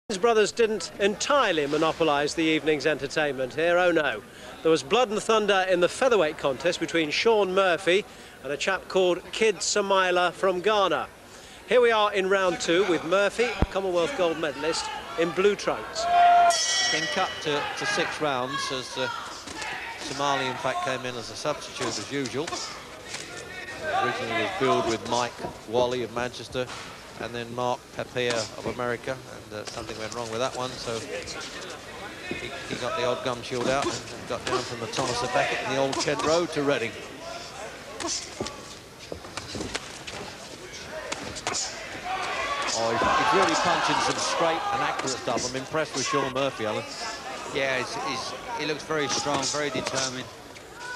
His brothers didn't entirely monopolise the evening's entertainment here, oh no. There was blood and thunder in the featherweight contest between Sean Murphy and a chap called Kid Samaila from Ghana. Here we are in round two with Murphy, Commonwealth gold medalist, in blue trunks. Been cut to 6 rounds as Somali in fact came in as a substitute as usual. Originally was billed with Mike Wally of Manchester and then Mark Pepea of America, and something went wrong with that one, so he got the odd gum shield out and got down from the Thomas of Beckett in the old Kent Road to Reading. Oh, he's really punching some straight and accurate stuff. I'm impressed with Sean Murphy, Alan. Yeah, he looks very strong, very determined.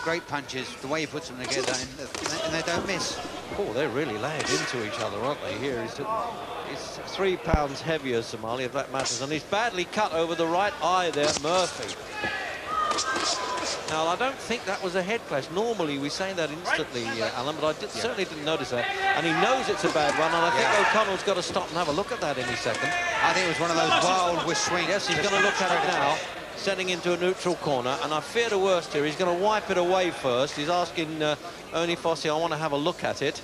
Great punches, the way he puts them together, and they don't miss. Oh, they're really laying into each other, aren't they? Here he's 3 pounds heavier, Somali, if that matters. And he's badly cut over the right eye there, Murphy. Now, I don't think that was a head clash. Normally, we say that instantly, Alan, but I certainly didn't notice that. And he knows it's a bad one, and I think O'Connell's got to stop and have a look at that any second. I think it was one of those wild whisk swings. Yes, he's going to look at it now, setting into a neutral corner, and I fear the worst here. He's going to wipe it away first. He's asking Ernie Fossey, I want to have a look at it.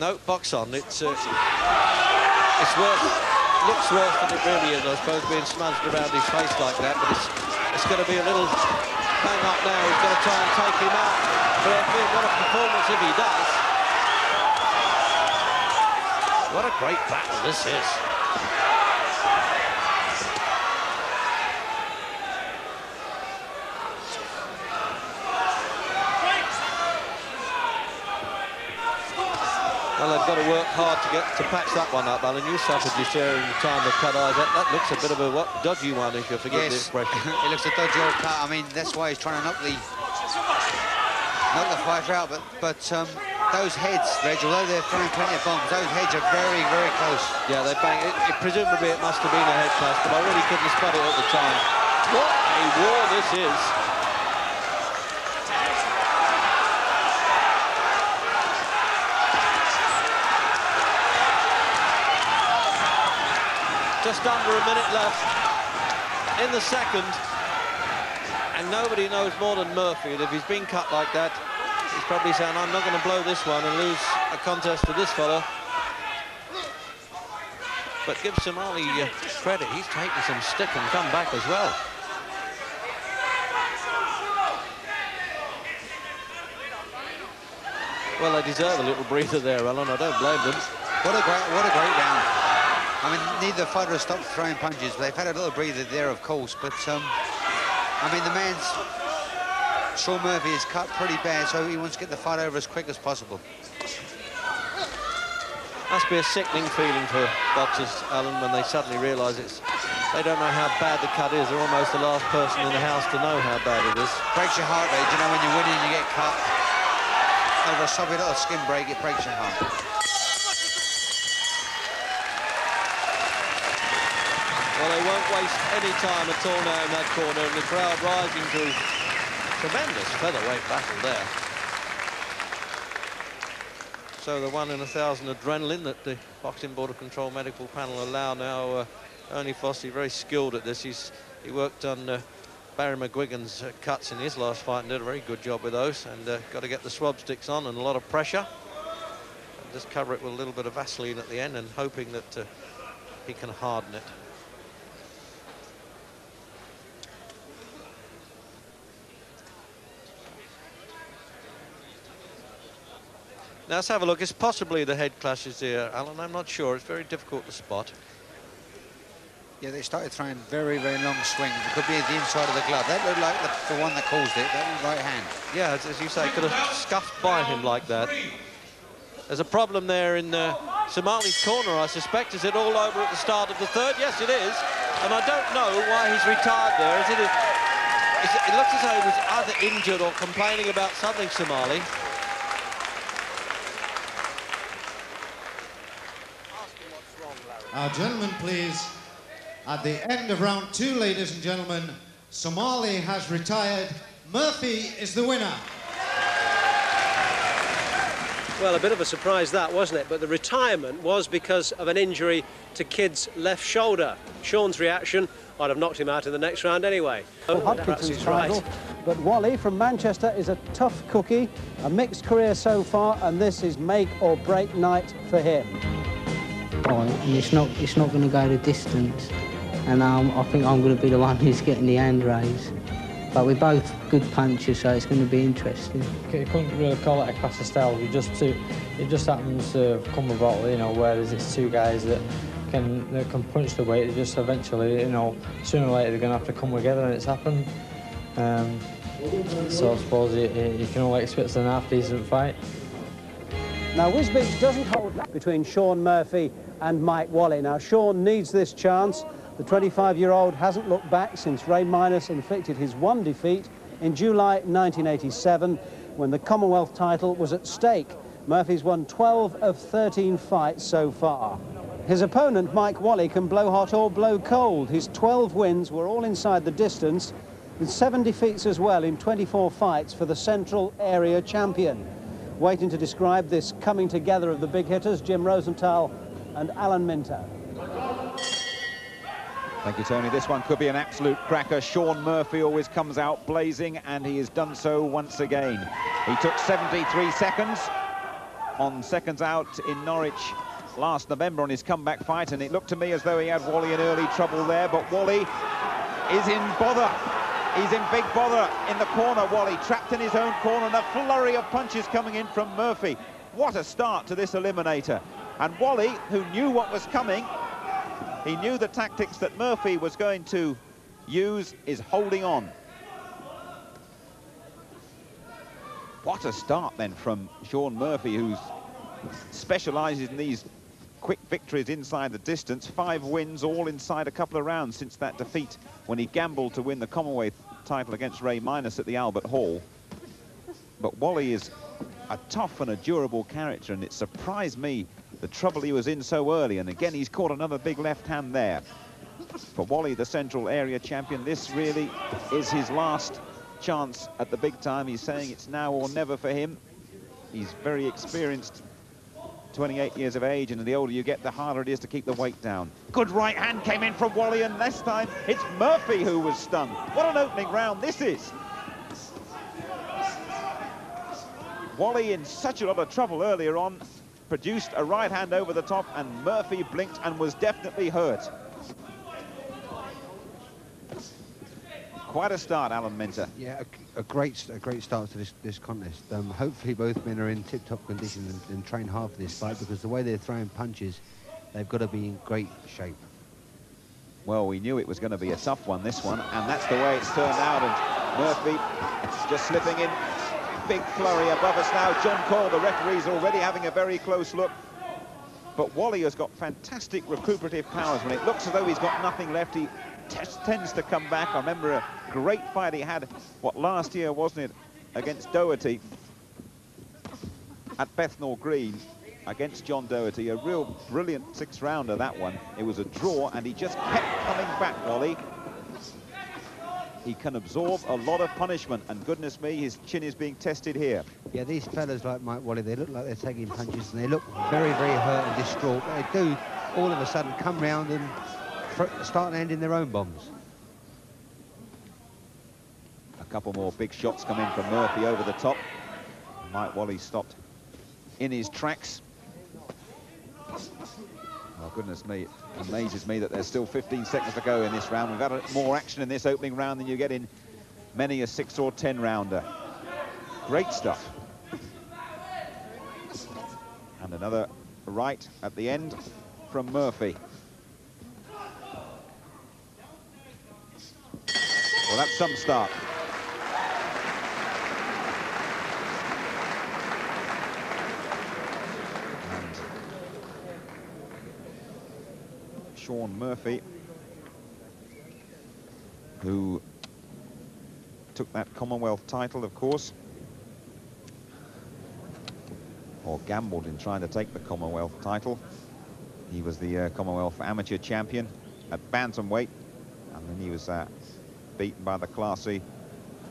No, box on. It's worse. Looks worse than it really is, I suppose, being smudged around his face like that, but it's going to be a little hang up now. He's going to try and take him out. But what a performance if he does. What a great battle this is. Well, they've got to work hard to patch that one up, Alan. You suffered your share in the time of cut eyes. That looks a bit of a dodgy one, if you forget the expression. It looks a dodgy old cut. I mean, that's why he's trying to knock the fighter out. But those heads, Reg, although they're throwing plenty of bombs, those heads are very, very close. Yeah, they bang. Presumably it must have been a head clash, but I really couldn't spot it at the time. What a war this is! Just under a minute left in the second, and nobody knows more than Murphy that if he's been cut like that, he's probably saying, I'm not going to blow this one and lose a contest to this fella. But give Somali credit, he's taken some stick and come back as well. Well, they deserve a little breather there, Alan. I don't blame them. What a great round. I mean, neither fighter has stopped throwing punches, but they've had a little breather there, of course. But, I mean, the man's, Sean Murphy, is cut pretty bad, so he wants to get the fight over as quick as possible. Must be a sickening feeling for boxers, Alan, when they suddenly realise they don't know how bad the cut is. They're almost the last person in the house to know how bad it is. Breaks your heart rate, you know, when you're winning, you get cut. Over a soppy little skin break, it breaks your heart. Well, they won't waste any time at all now in that corner, and the crowd rising to tremendous featherweight battle there. So the 1 in 1,000 adrenaline that the Boxing Board of Control medical panel allow now. Ernie Fossey, very skilled at this. He worked on Barry McGuigan's cuts in his last fight and did a very good job with those, and got to get the swab sticks on and a lot of pressure. And just cover it with a little bit of Vaseline at the end and hoping that he can harden it. Now, let's have a look. It's possibly the head clashes here, Alan. I'm not sure. It's very difficult to spot. Yeah, they started throwing very, very long swings. It could be at the inside of the glove. That looked like the one that caused it, that right hand. Yeah, as you say, could have scuffed by him like that. There's a problem there in Somali's corner, I suspect. Is it all over at the start of the third? Yes, it is. And I don't know why he's retired there. It looks as though he was either injured or complaining about something, Somali. Gentlemen, please. At the end of round 2, ladies and gentlemen, Somali has retired. Murphy is the winner. Well, a bit of a surprise that, wasn't it? But the retirement was because of an injury to Kidd's left shoulder. Sean's reaction, I'd have knocked him out in the next round anyway. Perhaps he's right. But Wally from Manchester is a tough cookie, a mixed career so far, and this is make or break night for him. Oh, and it's not going to go the distance, and I think I'm going to be the one who's getting the hand raise. But we're both good punchers, so it's going to be interesting. You couldn't really call it a clash of styles. It just happens to come about, you know, whereas it's two guys that can punch the weight. It just eventually, you know, sooner or later they're going to have to come together, and it's happened. So I suppose you can only expect a half-decent fight. Now, Wisbech doesn't hold between Sean Murphy and Mike Wally. Now, Sean needs this chance. The 25-year-old hasn't looked back since Ray Minus inflicted his one defeat in July 1987, when the Commonwealth title was at stake. Murphy's won 12 of 13 fights so far. His opponent, Mike Wally, can blow hot or blow cold. His 12 wins were all inside the distance, with 7 defeats as well in 24 fights for the Central Area champion. Waiting to describe this coming together of the big hitters, Jim Rosenthal and Alan Minter. Thank you, Tony. This one could be an absolute cracker. Sean Murphy always comes out blazing, and he has done so once again. He took 73 seconds on seconds out in Norwich last November on his comeback fight, and it looked to me as though he had Wally in early trouble there, but Wally is in bother. He's in big bother in the corner, Wally, trapped in his own corner, and a flurry of punches coming in from Murphy. What a start to this eliminator. And Wally, who knew what was coming, he knew the tactics that Murphy was going to use, is holding on. What a start then from Sean Murphy, who specialises in these quick victories inside the distance. 5 wins, all inside a couple of rounds since that defeat when he gambled to win the Commonwealth title against Ray Minus at the Albert Hall. But Wally is a tough and a durable character, and it surprised me the trouble he was in so early, and again he's caught another big left hand there. For Wally, the Central Area champion, this really is his last chance at the big time. He's saying it's now or never for him. He's very experienced, 28 years of age, and the older you get, the harder it is to keep the weight down. Good right hand came in from Wally, and this time it's Murphy who was stunned. What an opening round this is. Wally in such a lot of trouble earlier on, produced a right hand over the top, and Murphy blinked and was definitely hurt. Quite a start, Alan Minter. Yeah, a great start to this contest. Hopefully both men are in tip-top condition and train hard for this fight, because the way they're throwing punches, they've got to be in great shape. Well, we knew it was going to be a tough one, this one, and that's the way it's turned out, and Murphy just slipping in. Big flurry above us now. John Cole, the referee's already having a very close look. But Wally has got fantastic recuperative powers. When it looks as though he's got nothing left, he tends to come back. I remember a great fight he had, what, last year, wasn't it, against Doherty at Bethnal Green against John Doherty. A real brilliant 6-rounder, that one. It was a draw, and he just kept coming back, Wally. He can absorb a lot of punishment, and goodness me, his chin is being tested here. Yeah, these fellas like Mike Wally, they look like they're taking punches, and they look very, very hurt and distraught. But they do all of a sudden come round and start landing their own bombs. A couple more big shots come in from Murphy over the top. Mike Wally stopped in his tracks. Oh, goodness me, it amazes me that there's still 15 seconds to go in this round. We've had more action in this opening round than you get in many a 6 or 10 rounder. Great stuff. And another right at the end from Murphy. Well, that's some start. Sean Murphy, who took that Commonwealth title, of course, or gambled in trying to take the Commonwealth title. He was the Commonwealth amateur champion at bantamweight, and then he was beaten by the classy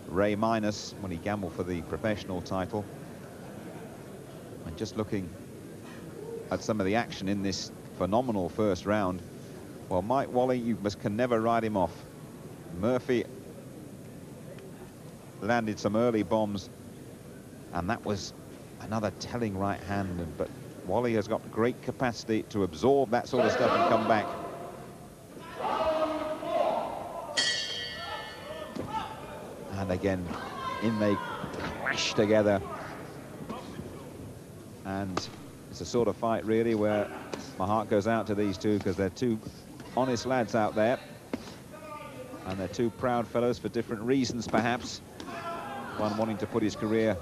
Ray Minus when he gambled for the professional title. And just looking at some of the action in this phenomenal first round. Well, Mike Wally, can never ride him off. Murphy landed some early bombs, and that was another telling right hand. But Wally has got great capacity to absorb that sort of stuff and come back. And again, in they clash together. And it's a sort of fight, really, where my heart goes out to these two, because they're two honest lads out there. And they're two proud fellows for different reasons, perhaps. One wanting to put his career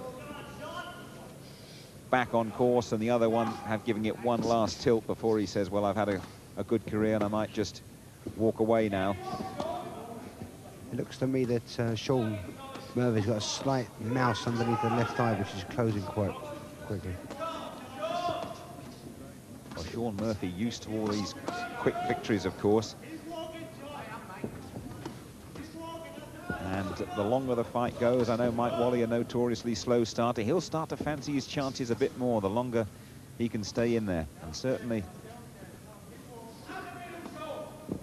back on course, and the other one giving it one last tilt before he says, well, I've had a good career and I might just walk away now. It looks to me that Sean Murphy's got a slight mouse underneath the left eye, which is closing quite quickly. Well, Sean Murphy used to all these quick victories, of course. And the longer the fight goes, I know Mike Wally, a notoriously slow starter, he'll start to fancy his chances a bit more the longer he can stay in there. And certainly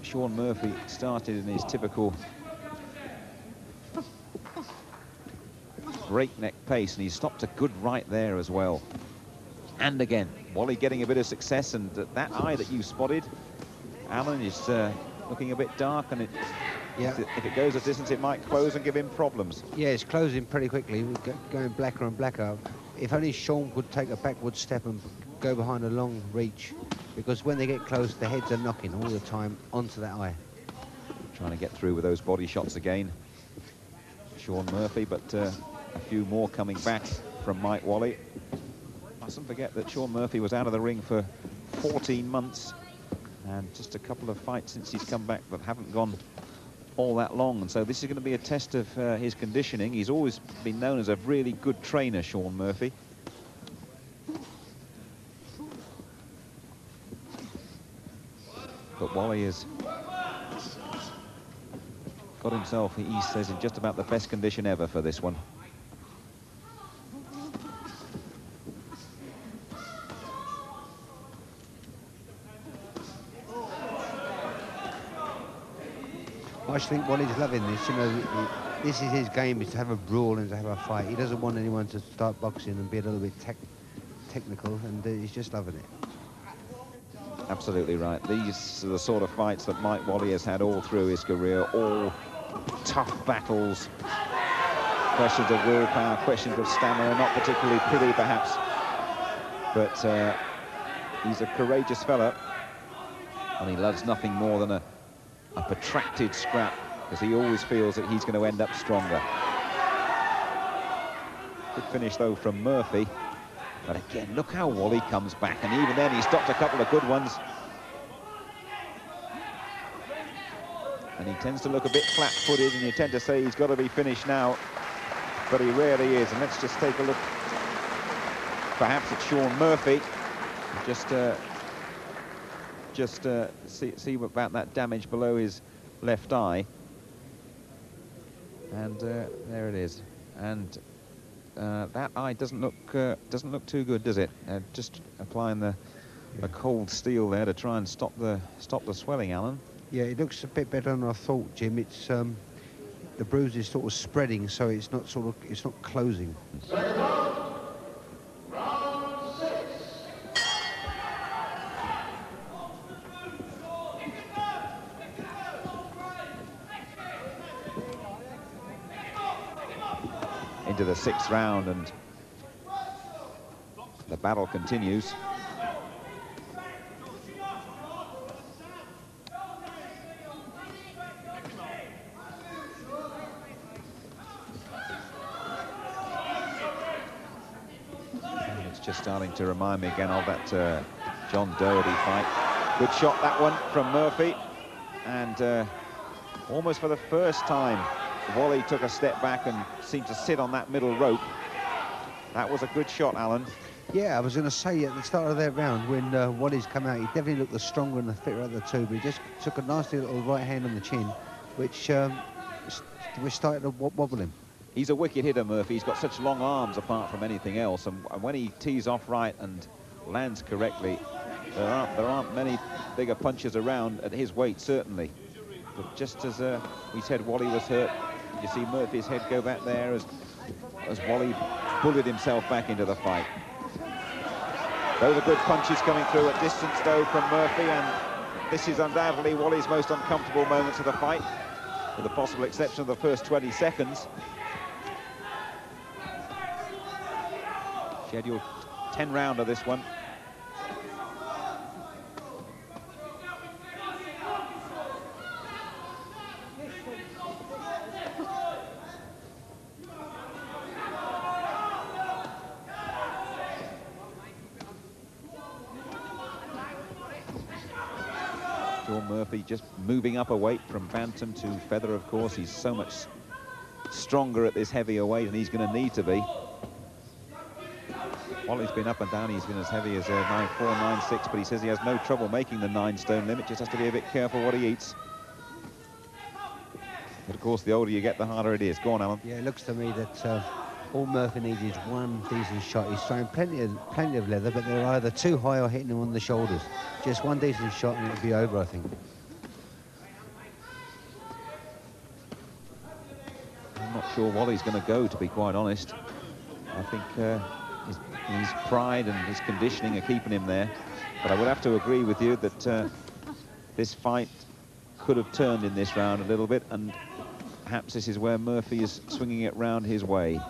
Sean Murphy started in his typical breakneck pace, and he stopped a good right there as well. And again, Wally getting a bit of success, and that eye that you spotted, Alan, is looking a bit dark, and if it goes a distance, it might close and give him problems. Yeah, it's closing pretty quickly, going blacker and blacker. If only Sean could take a backward step and go behind a long reach, because when they get close, the heads are knocking all the time onto that eye. Trying to get through with those body shots again, Sean Murphy, but a few more coming back from Mike Wally. Mustn't forget that Sean Murphy was out of the ring for 14 months, and just a couple of fights since he's come back that haven't gone all that long, and so this is going to be a test of his conditioning. He's always been known as a really good trainer, Sean Murphy. But Wally has got himself, he says, in just about the best condition ever for this one. I just think Wally's loving this. You know, this is his game, is to have a brawl and to have a fight. He doesn't want anyone to start boxing and be a little bit technical, and he's just loving it. Absolutely right. These are the sort of fights that Mike Wally has had all through his career, all tough battles, questions of willpower, questions of stamina, not particularly pretty perhaps, but he's a courageous fella, and he loves nothing more than a protracted scrap, because he always feels that he's going to end up stronger. Good finish though from Murphy, but again, look how Wally comes back, and even then he stopped a couple of good ones. And he tends to look a bit flat-footed, and you tend to say he's got to be finished now, but he rarely is. And let's just take a look perhaps at Sean Murphy, just see about that damage below his left eye, and there it is. And that eye doesn't look too good, does it? Just applying the cold steel there to try and stop the swelling, Alan. Yeah, it looks a bit better than I thought, Jim. It's the bruise is sort of spreading, so it's not closing. Into the 6th round, and the battle continues. And it's just starting to remind me again of that John Doherty fight. Good shot, that one, from Murphy, and almost for the first time Wally took a step back and seemed to sit on that middle rope. That was a good shot, Alan. Yeah, I was going to say at the start of that round, when Wally's come out, he definitely looked the stronger and the fitter of the two, but he just took a nasty little right hand on the chin, which started to wobble him. He's a wicked hitter, Murphy. He's got such long arms apart from anything else, and when he tees off right and lands correctly, there aren't many bigger punches around at his weight, certainly. But just as we said Wally was hurt, you see Murphy's head go back there as Wally bullied himself back into the fight. Those are good punches coming through at distance, though, from Murphy, and this is undoubtedly Wally's most uncomfortable moments of the fight, with the possible exception of the first 20 seconds. Scheduled 10-rounder, this one. Sean Murphy just moving up a weight from bantam to feather, of course. He's so much stronger at this heavier weight, and he's going to need to be. Wally's been up and down. He's been as heavy as 9'4", 9'6", but he says he has no trouble making the 9-stone limit, just has to be a bit careful what he eats. But of course, the older you get, the harder it is. Go on, Alan. Yeah, it looks to me that all Murphy needs is one decent shot. He's throwing plenty of leather, but they're either too high or hitting him on the shoulders. Just one decent shot and it'll be over, I think. I'm not sure Wally's going to go, to be quite honest. I think his pride and his conditioning are keeping him there. But I would have to agree with you that this fight could have turned in this round a little bit, and perhaps this is where Murphy is swinging it round his way.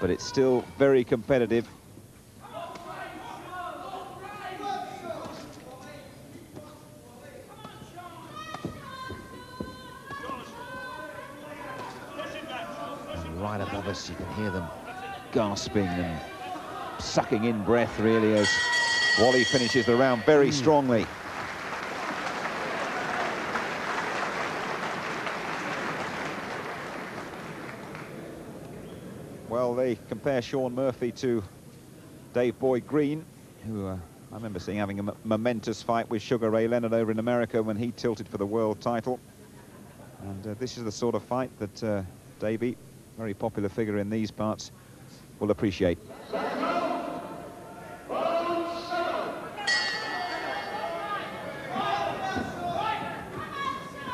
But it's still very competitive. And right above us, you can hear them gasping and sucking in breath, really, as Wally finishes the round very strongly. Well, they compare Sean Murphy to Dave Boyd Green, who I remember seeing having a momentous fight with Sugar Ray Leonard over in America when he tilted for the world title. And this is the sort of fight that Davey, very popular figure in these parts, will appreciate.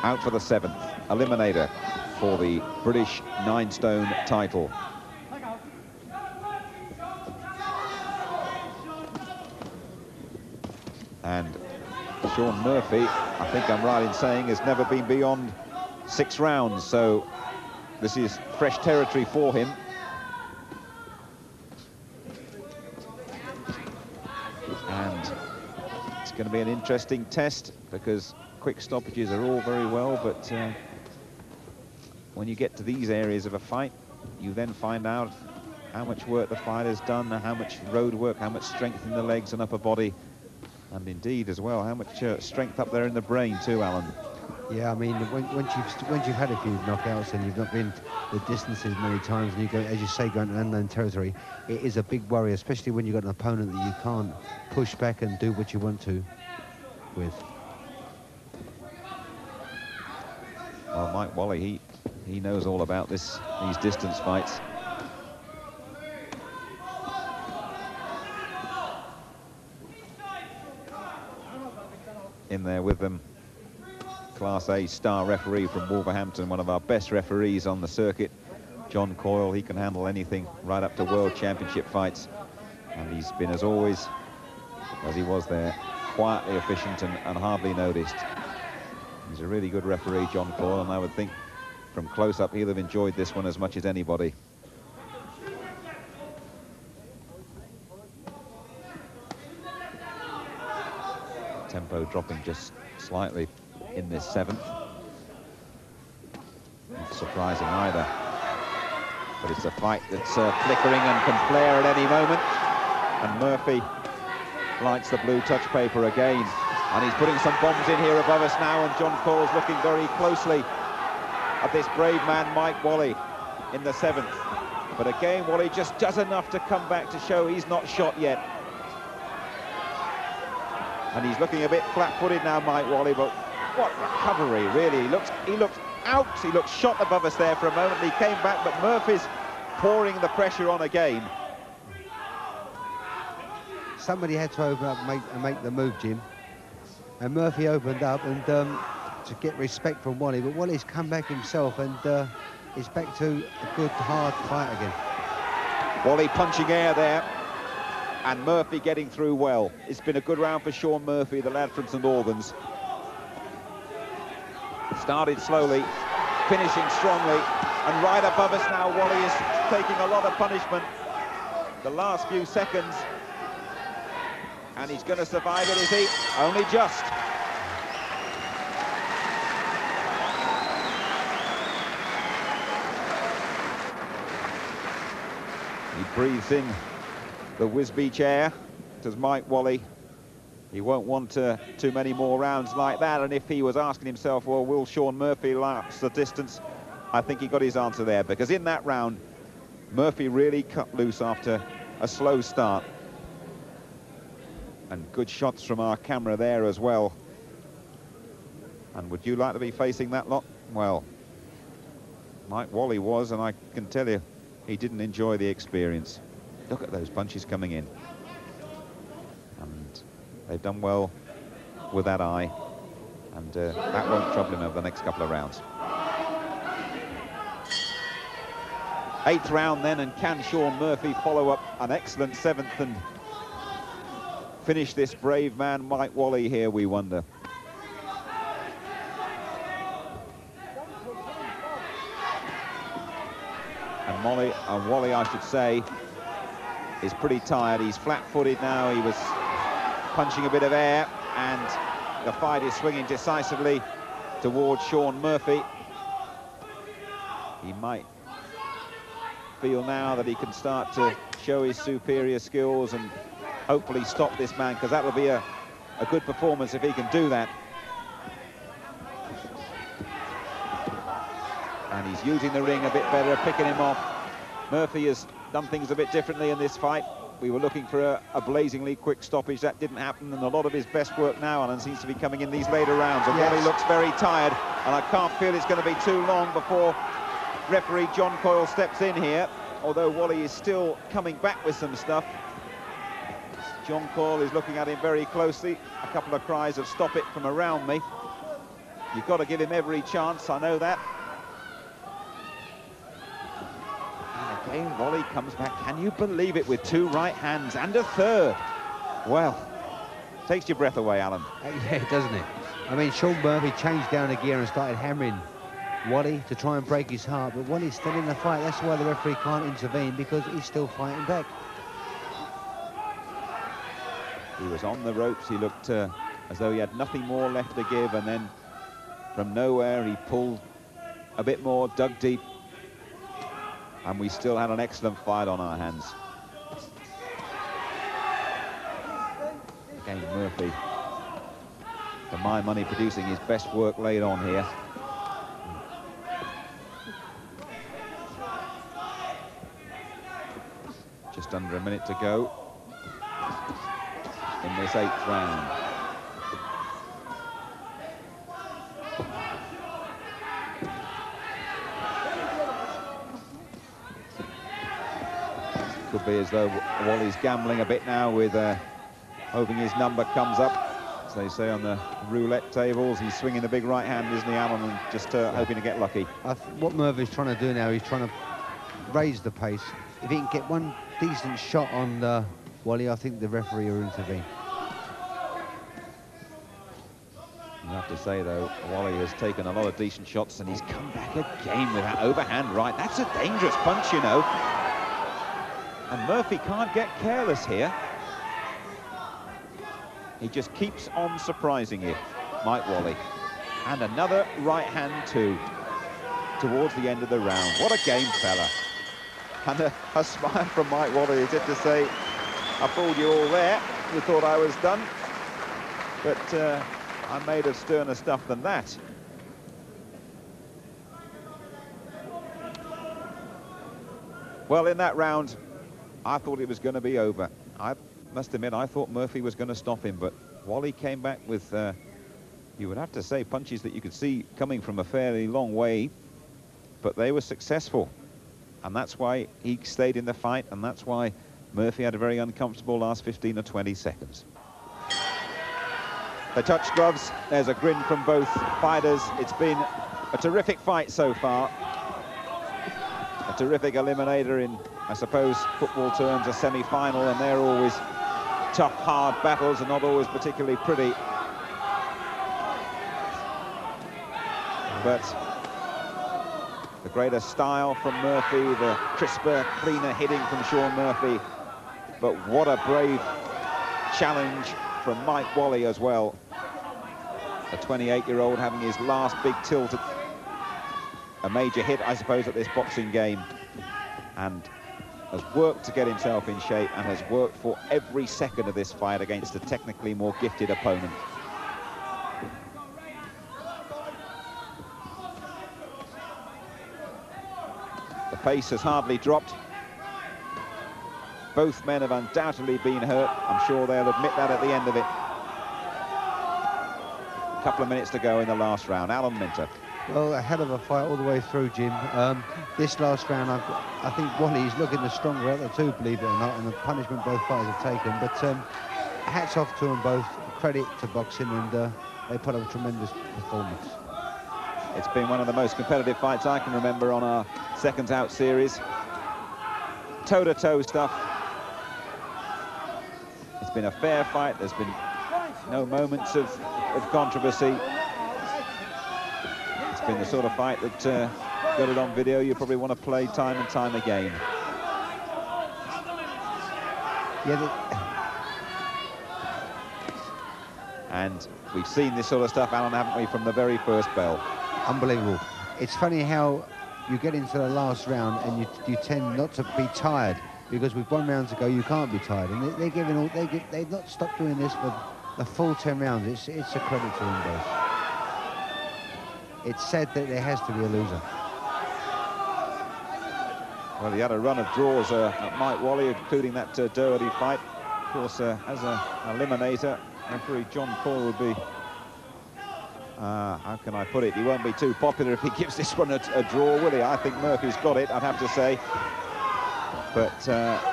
Out for the 7th eliminator for the British 9-stone title. And Sean Murphy, I think I'm right in saying, has never been beyond 6 rounds, so this is fresh territory for him. And it's going to be an interesting test, because quick stoppages are all very well, but when you get to these areas of a fight, you then find out how much work the fighter's done, how much road work, how much strength in the legs and upper body, and indeed as well how much strength up there in the brain too, Alan. Yeah, I mean, once you've had a few knockouts and you've not been the distances many times, and you go, as you say, going to unknown territory, it is a big worry, especially when you've got an opponent that you can't push back and do what you want to with. Well, Mike Wally, he knows all about these distance fights. In there with them, Class A star referee from Wolverhampton, one of our best referees on the circuit, John Coyle. He can handle anything right up to World Championship fights, and he's been, as always, as he was there, quietly efficient and hardly noticed. He's a really good referee, John Coyle, and I would think from close up he'll have enjoyed this one as much as anybody. Tempo dropping just slightly in this 7th. Not surprising either. But it's a fight that's flickering and can flare at any moment. And Murphy lights the blue touch paper again. And he's putting some bombs in here above us now, and John Coyle's looking very closely at this brave man, Mike Wally, in the 7th. But again, Wally just does enough to come back to show he's not shot yet. And he's looking a bit flat-footed now, Mike Wally, but what recovery, really. He looks out. He looked shot above us there for a moment. He came back, but Murphy's pouring the pressure on again. Somebody had to open up and make the move, Jim. And Murphy opened up and to get respect from Wally, but Wally's come back himself and is back to a good, hard fight again. Wally punching air there, and Murphy getting through well. It's been a good round for Sean Murphy, the lad from St Albans. Started slowly, finishing strongly, and right above us now, Wally is taking a lot of punishment. The last few seconds, and he's going to survive it, is he? Only just. He breathes in the Wisbech air, does Mike Wally. He won't want too many more rounds like that, and if he was asking himself, well, will Sean Murphy last the distance, I think he got his answer there, because in that round, Murphy really cut loose after a slow start. And good shots from our camera there as well. And would you like to be facing that lot? Well, Mike Wally was, and I can tell you, he didn't enjoy the experience. Look at those punches coming in. And they've done well with that eye. And that won't trouble him over the next couple of rounds. 8th round then, and can Sean Murphy follow up an excellent 7th and finish this brave man, Mike Wally, here, we wonder. And Wally, I should say, is pretty tired. He's flat-footed now. He was punching a bit of air, and the fight is swinging decisively towards Sean Murphy. He might feel now that he can start to show his superior skills and hopefully stop this man, because that will be a good performance if he can do that. And he's using the ring a bit better, picking him off. Murphy has done things a bit differently in this fight. We were looking for a blazingly quick stoppage. That didn't happen, and a lot of his best work now, Alan, seems to be coming in these later rounds. And Wally looks very tired, and I can't feel it's going to be too long before referee John Coyle steps in here, although Wally is still coming back with some stuff. John Coyle is looking at him very closely. A couple of cries of "stop it" from around me. You've got to give him every chance, I know that. And again, Wally comes back. Can you believe it, with 2 right hands and a 3rd? Well, takes your breath away, Alan. Yeah, doesn't it? I mean, Sean Murphy changed down a gear and started hammering Wally to try and break his heart, but Wally's still in the fight. That's why the referee can't intervene, because he's still fighting back. He was on the ropes. He looked as though he had nothing more left to give, and then from nowhere he pulled a bit more, dug deep, and we still had an excellent fight on our hands. Again, Murphy, for my money, producing his best work laid on here. Just under a minute to go in this 8th round. Could be as though Wally's gambling a bit now, with hoping his number comes up, as they say on the roulette tables. He's swinging the big right hand, isn't he, Alan, and just hoping to get lucky. What Murphy's trying to do now, he's trying to raise the pace. If he can get one decent shot on Wally, I think the referee will intervene. You have to say, though, Wally has taken a lot of decent shots, and he's come back again with that overhand right. That's a dangerous punch, you know. And Murphy can't get careless here. He just keeps on surprising you, Mike Wally. And another right hand, too, towards the end of the round. What a game, fella. And a smile from Mike Wally, as if to say, I fooled you all there. You thought I was done. But I'm made of sterner stuff than that. Well, in that round, I thought it was going to be over. I must admit, I thought Murphy was going to stop him, but Wally came back with You would have to say punches that you could see coming from a fairly long way, but they were successful. And that's why he stayed in the fight, and that's why Murphy had a very uncomfortable last 15 or 20 seconds. They touched gloves. There's a grin from both fighters. It's been a terrific fight so far. A terrific eliminator in, I suppose, football terms, a semi-final, and they're always tough, hard battles and not always particularly pretty. But the greater style from Murphy, the crisper, cleaner hitting from Shaun Murphy. But what a brave challenge from Mike Wally as well. The 28-year-old having his last big tilt at a major hit, I suppose, at this boxing game, and has worked to get himself in shape and has worked for every second of this fight against a technically more gifted opponent. The pace has hardly dropped. Both men have undoubtedly been hurt. I'm sure they'll admit that at the end of it. A couple of minutes to go in the last round. Alan Minter. Well, a hell of a fight all the way through, Jim. This last round, I think Wally's looking the stronger out of the two, believe it or not, and the punishment both fighters have taken. But hats off to them both. Credit to boxing, and they put up a tremendous performance. It's been one of the most competitive fights I can remember on our Seconds Out series. Toe-to-toe stuff. It's been a fair fight. There's been no moments of controversy. It's been the sort of fight that, got it on video, you probably want to play time and time again. And we've seen this sort of stuff, Alan, haven't we, from the very first bell. Unbelievable. It's funny how you get into the last round and you tend not to be tired, because with 1 round to go you can't be tired, and they've not stopped doing this for the full 10 rounds. It's a credit to them both. It's said that there has to be a loser. Well, he had a run of draws at Mike Wally, including that Doherty fight. Of course, as an eliminator, referee John Coyle would be, how can I put it? He won't be too popular if he gives this one a draw, will he? I think Murphy's got it, I'd have to say. But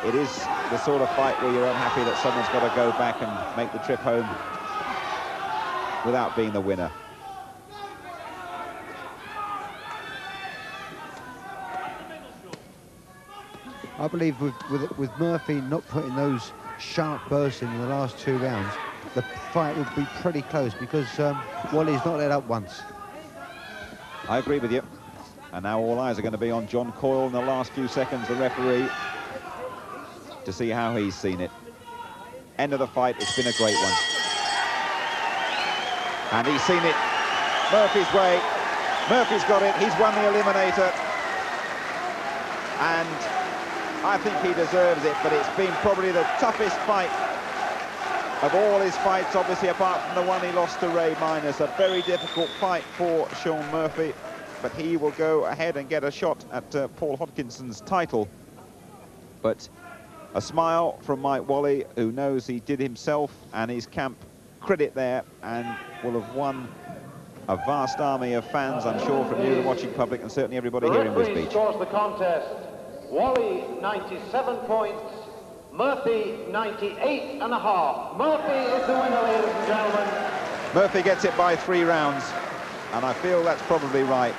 it is the sort of fight where you're unhappy that someone's got to go back and make the trip home without being the winner. I believe with Murphy not putting those sharp bursts in the last 2 rounds, the fight would be pretty close, because Wally's not let up once. I agree with you. And now all eyes are going to be on John Coyle in the last few seconds, the referee, to see how he's seen it. End of the fight, it's been a great one. And he's seen it Murphy's way. Murphy's got it, he's won the eliminator. And I think he deserves it, but it's been probably the toughest fight of all his fights, obviously, apart from the one he lost to Ray Minus. A very difficult fight for Shaun Murphy, but he will go ahead and get a shot at Paul Hodkinson's title. But a smile from Mike Wally, who knows he did himself and his camp credit there, and will have won a vast army of fans, I'm sure, from you, the watching public, and certainly everybody here in Wisbech. Scores the contest. Wally, 97 points. Murphy, 98.5. Murphy is the winner, ladies and gentlemen. Murphy gets it by 3 rounds, and I feel that's probably right.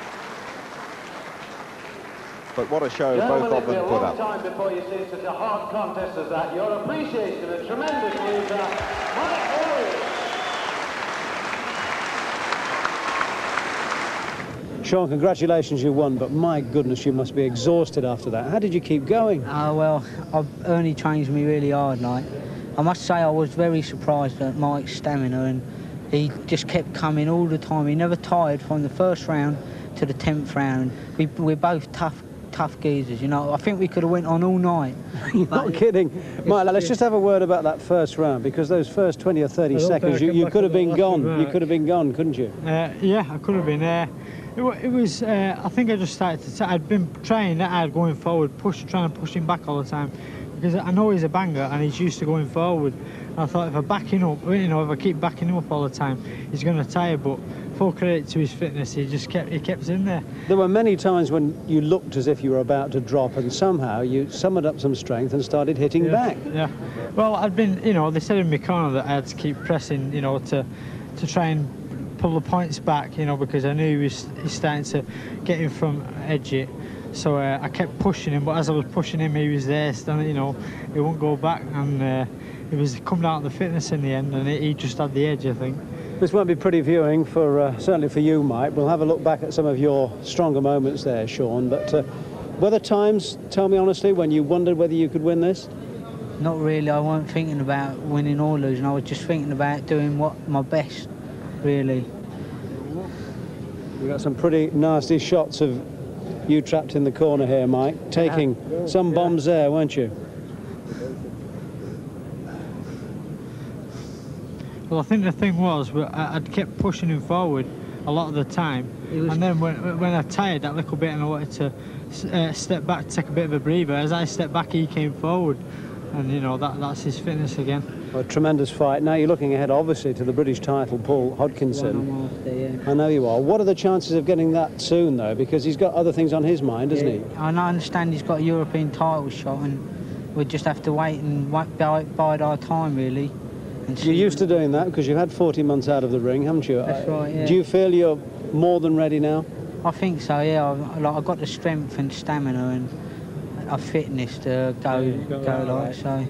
But what a show both of them put up. It's a long time before you see such a hard contest as that. Your appreciation, a tremendous news. Mike Wally. Shaun, congratulations, you won, but my goodness, you must be exhausted after that. How did you keep going? Well, Ernie trains me really hard, like. I must say I was very surprised at Mike's stamina, and he just kept coming all the time. He never tired from the first round to the 10th round. We're both tough geezers, you know. I think we could have went on all night. You're not kidding. Mike, let's just have a word about that first round, because those first 20 or 30 seconds, you could have been gone. You could have been gone, couldn't you? Yeah, I could have been. It was, I think I just started to, I'd been trying that hard going forward, trying to push him back all the time. because I know he's a banger and he's used to going forward. And I thought if I back him up, you know, if I keep backing him up all the time, he's going to tire. But full credit to his fitness, he kept in there. There were many times when you looked as if you were about to drop, and somehow you summoned up some strength and started hitting back. Yeah. Well, I'd been, you know, they said in my corner that I had to keep pressing, you know, to try and pull the points back, you know, because I knew he's starting to get in from edge it. So I kept pushing him, but as I was pushing him, he was there, you know, he won't go back, and it was coming out of the fitness in the end, and he just had the edge, I think. This won't be pretty viewing for certainly for you, Mike. We'll have a look back at some of your stronger moments there, Sean. But were there times, tell me honestly, when you wondered whether you could win this? Not really. I wasn't thinking about winning or losing. I was just thinking about doing my best, really. We've got some pretty nasty shots of you trapped in the corner here, Mike, taking some bombs there, weren't you? Well, I think the thing was, I'd kept pushing him forward a lot of the time, and then when I tired that little bit and I wanted to step back, take a bit of a breather, as I stepped back, he came forward, and you know that's his fitness again. A tremendous fight. Now you're looking ahead, obviously, to the British title, Paul Hodkinson. After, I know you are. What are the chances of getting that soon, though? Because he's got other things on his mind, doesn't he? I understand he's got a European title shot, and we just have to wait and bide our time, really. You're used to doing that because you've had 40 months out of the ring, haven't you? That's right, yeah. Do you feel you're more than ready now? I think so, yeah. I've got the strength and stamina and a fitness to go like, so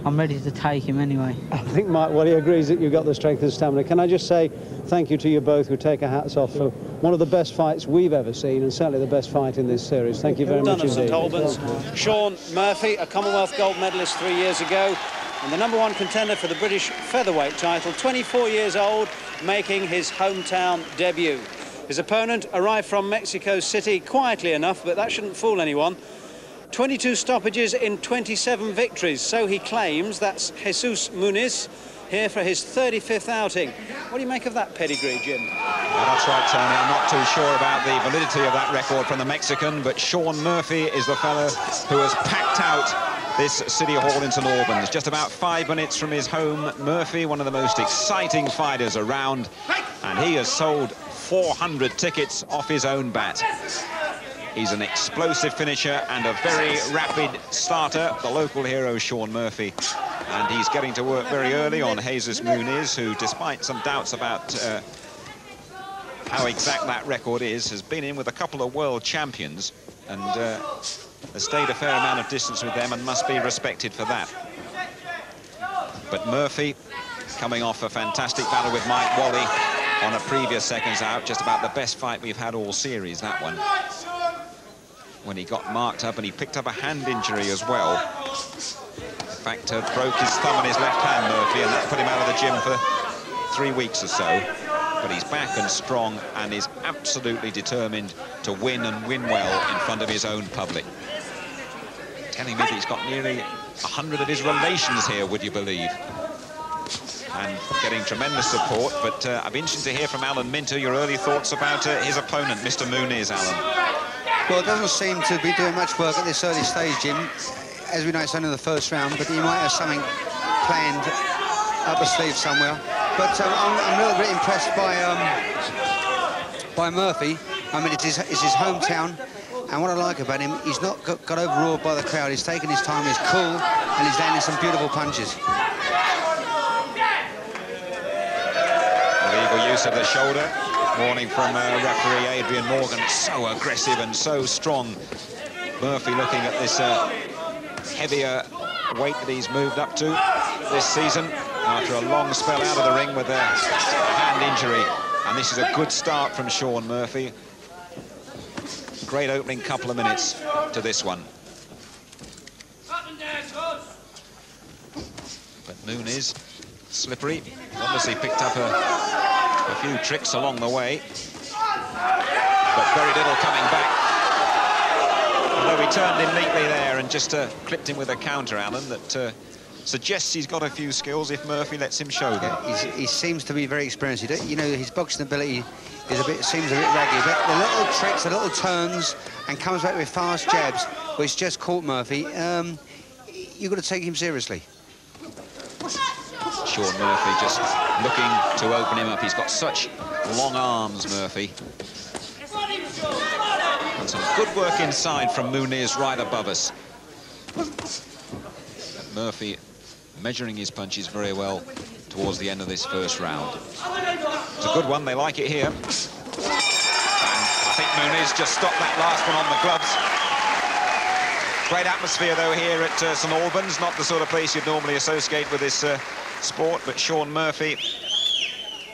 I'm ready to take him anyway. I think Mike Wally agrees that you've got the strength and stamina. Can I just say thank you to you both who take our hats off for one of the best fights we've ever seen, and certainly the best fight in this series. Thank you very much indeed. St Albans, Sean Murphy, a Commonwealth gold medalist 3 years ago, and the #1 contender for the British Featherweight title, 24 years old, making his hometown debut. His opponent arrived from Mexico City quietly enough, but that shouldn't fool anyone. 22 stoppages in 27 victories, so he claims. That's Jesus Muniz, here for his 35th outing. What do you make of that pedigree, Jim? Well, that's right, Tony. I'm not too sure about the validity of that record from the Mexican, but Sean Murphy is the fellow who has packed out this City Hall in St Albans. Just about 5 minutes from his home. Murphy, one of the most exciting fighters around, and he has sold 400 tickets off his own bat. He's an explosive finisher and a very rapid starter, the local hero, Sean Murphy. And he's getting to work very early on Jesus Muniz, who, despite some doubts about how exact that record is, has been in with a couple of world champions and has stayed a fair amount of distance with them and must be respected for that. But Murphy, coming off a fantastic battle with Mike Wally on a previous seconds out, just about the best fight we've had all series, that one. When he got marked up, and he picked up a hand injury as well. In fact, broke his thumb in his left hand, Murphy, and that put him out of the gym for 3 weeks or so. But he's back and strong and is absolutely determined to win and win well in front of his own public. Telling me that he's got nearly 100 of his relations here, would you believe? And getting tremendous support, but I'd be interested to hear from Alan Minter your early thoughts about his opponent, Mr. Muniz, Alan. Well, it doesn't seem to be doing much work at this early stage, Jim. As we know, it's only the first round, but he might have something planned up his sleeve somewhere. But I'm a little bit impressed by Murphy. I mean, it's his hometown, and what I like about him, he's not got overawed by the crowd. He's taking his time, he's cool, and he's landing some beautiful punches. Illegal use of the shoulder. Warning from referee Adrian Morgan. So aggressive and so strong. Murphy looking at this heavier weight that he's moved up to this season after a long spell out of the ring with a hand injury. And this is a good start from Sean Murphy. Great opening couple of minutes to this one. But Muniz, slippery, obviously picked up a few tricks along the way, but very little coming back. Although he turned in neatly there and just clipped him with a counter, Alan, that suggests he's got a few skills if Murphy lets him show them. He seems to be very experienced. You know, his boxing ability is seems a bit raggy, but the little tricks, the little turns, and comes back with fast jabs, which just caught Murphy. you've got to take him seriously. Sean Murphy just looking to open him up. He's got such long arms, Murphy. And some good work inside from Muniz right above us. Murphy measuring his punches very well towards the end of this first round. It's a good one, they like it here. And I think Muniz just stopped that last one on the gloves. Great atmosphere, though, here at St Albans. Not the sort of place you'd normally associate with this sport, but Sean Murphy,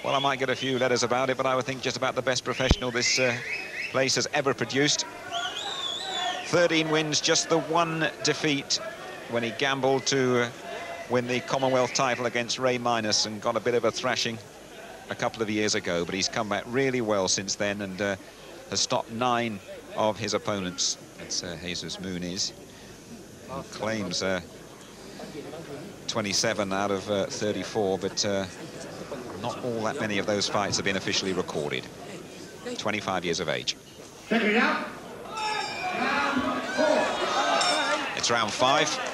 well, I might get a few letters about it, but I would think just about the best professional this place has ever produced. 13 wins, just the one defeat when he gambled to win the Commonwealth title against Ray Minus and got a bit of a thrashing a couple of years ago, but he's come back really well since then and has stopped 9 of his opponents. It's Jesus Muniz, who claims 27 out of 34, but not all that many of those fights have been officially recorded. 25 years of age. It's round 5.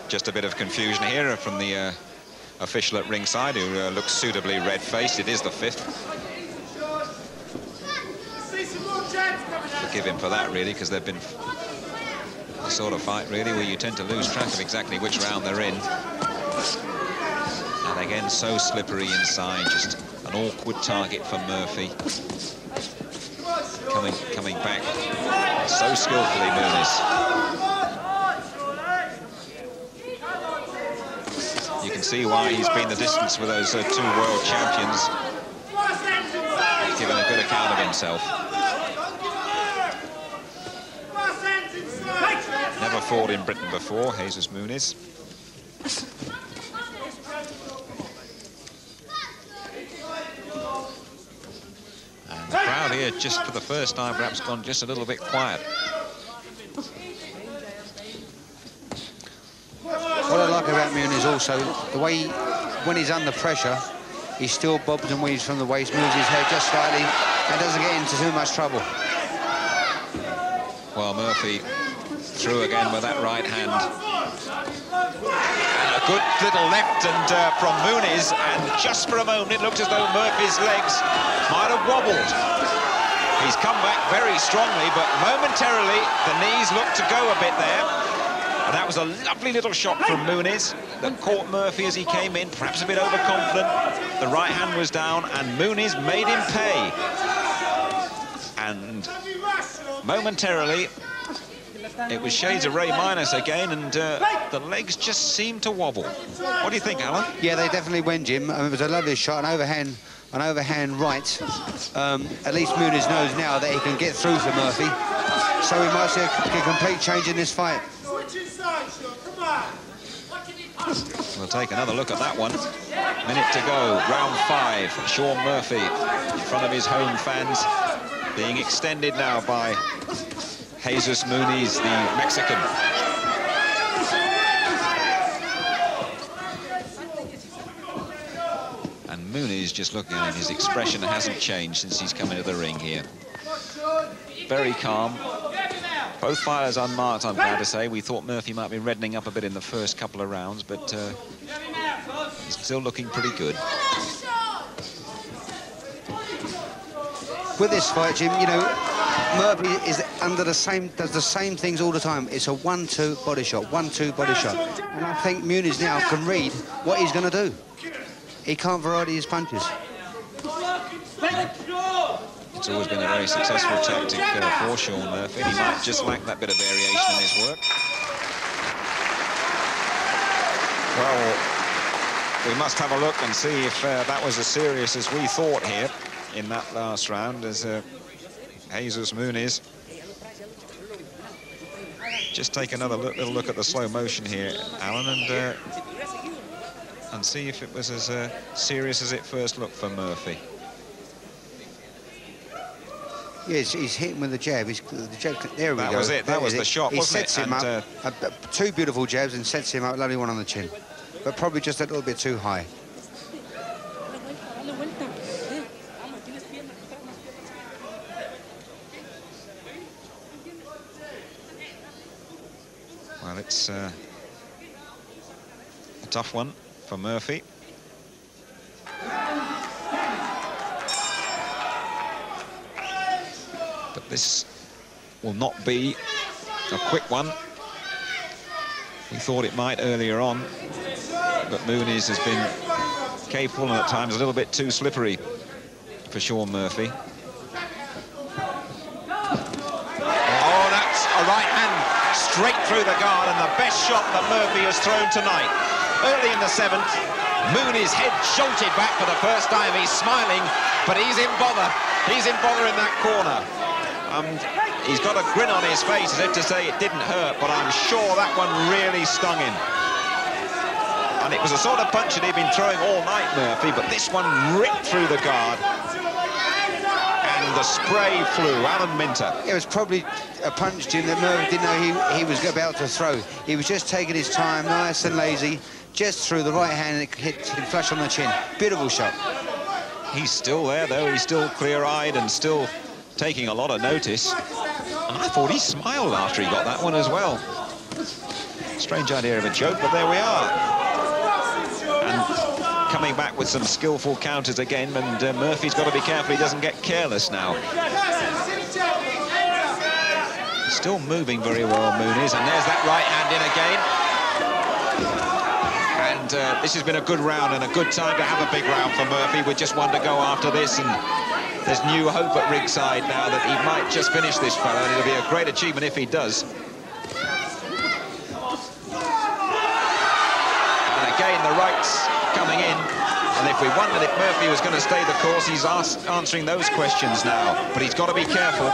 Just a bit of confusion here from the official at ringside, who looks suitably red-faced. It is the 5th. Forgive him for that, really, because they've been the sort of fight, really, where you tend to lose track of exactly which round they're in. And again, so slippery inside, just an awkward target for Murphy. Coming back so skillfully, Muniz. You can see why he's been the distance with those 2 world champions. He's given a good account of himself. Never fought in Britain before, Jesus Muniz. And the crowd here, just for the first time, perhaps gone just a little bit quiet. What I like about Muniz also, the way when he's under pressure, he still bobs and weaves from the waist, moves his head just slightly, and doesn't get into too much trouble. Well, Murphy through again with that right hand. And a good little left and from Muniz, and just for a moment it looked as though Murphy's legs might have wobbled. He's come back very strongly, but momentarily the knees looked to go a bit there. And that was a lovely little shot from Muniz that caught Murphy as he came in, perhaps a bit overconfident. The right hand was down, and Muniz made him pay. And momentarily, it was shades of Ray Minus again, and the legs just seemed to wobble. What do you think, Alan? Yeah, they definitely went, Jim. It was a lovely shot, an overhand right. At least Muniz knows now that he can get through to Murphy. So we might see a complete change in this fight. We'll take another look at that one. Minute to go, round 5. Sean Murphy in front of his home fans, being extended now by Jesus Muniz, the Mexican. And Muniz, just looking at him, his expression hasn't changed since he's come into the ring here. Very calm. Both fighters unmarked, I'm glad to say. We thought Murphy might be reddening up a bit in the first couple of rounds, but he's still looking pretty good. With this fight, Jim, you know, Murphy is under the same, does the same things all the time. It's a 1-2 body shot, 1-2 body shot. And I think Muniz now can read what he's going to do. He can't variety his punches. It's always been a very successful tactic for Sean Murphy. He might just lack that bit of variation in his work. Well, we must have a look and see if that was as serious as we thought here in that last round, as Jesus Muniz. Just take another little look at the slow motion here, Alan, and see if it was as serious as it first looked for Murphy. Yes, he's hitting with the jab. The jab, there we go. That was it. That was the shot, wasn't it? He sets him up. 2 beautiful jabs and sets him up. Lovely one on the chin, but probably just a little bit too high. Well, it It's a tough one for Murphy. But this will not be a quick one. We thought it might earlier on, but Muniz has been capable and at times a little bit too slippery for Shaun Murphy. Oh, that's a right hand straight through the guard, and the best shot that Murphy has thrown tonight. Early in the 7th, Muniz head jolted back for the first time. He's smiling, but he's in bother. He's in bother in that corner. He's got a grin on his face as if to say it didn't hurt, but I'm sure that one really stung him. And it was a sort of punch that he'd been throwing all night, Murphy, but this one ripped through the guard. And the spray flew. Alan Minter. It was probably a punch, Jim, that Murphy didn't know he was about to throw. He was just taking his time, nice and lazy, just through the right hand and it hit him flush on the chin. Beautiful shot. He's still there, though. He's still clear-eyed and still taking a lot of notice. And I thought he smiled after he got that one as well. Strange idea of a joke, but there we are. And coming back with some skillful counters again, and Murphy's got to be careful he doesn't get careless now. Still moving very well, Muniz, and there's that right hand in again. And this has been a good round and a good time to have a big round for Murphy with just one to go after this, and there's new hope at ringside now that he might just finish this fella, and it'll be a great achievement if he does. And again, the rights coming in, and if we wondered if Murphy was going to stay the course, he's answering those questions now. But he's got to be careful,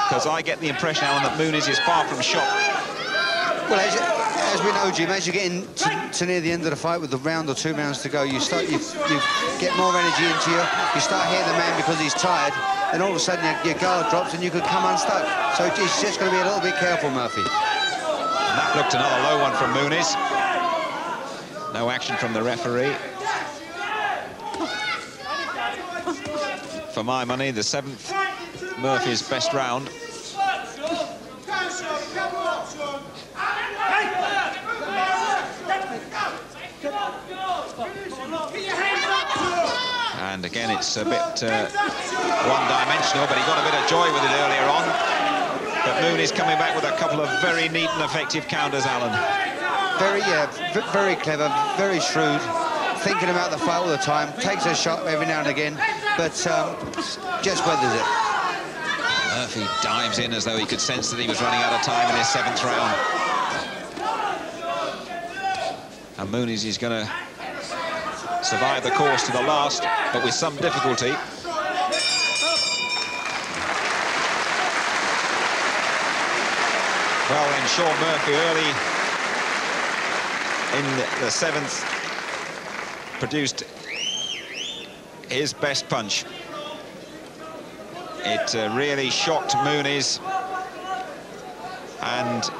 because I get the impression, Alan, that Muniz is far from shot. Well, as we know, Jim, as you're getting to near the end of the fight with a round or 2 rounds to go, you get more energy into you. You start hitting the man because he's tired, and all of a sudden your guard drops and you could come unstuck. So he's just going to be a little bit careful, Murphy. And that looked another low one from Muniz. No action from the referee. For my money, the 7th, Murphy's best round. And again, it's a bit one-dimensional, but he got a bit of joy with it earlier on. But Muniz coming back with a couple of very neat and effective counters, Alan. Very clever, very shrewd, thinking about the fight all the time, takes a shot every now and again, but just weathers it. Murphy dives in as though he could sense that he was running out of time in his 7th round. And Muniz is going to survive the course to the last, but with some difficulty. Well, then Shaun Murphy early in the 7th produced his best punch. It really shocked Muniz, and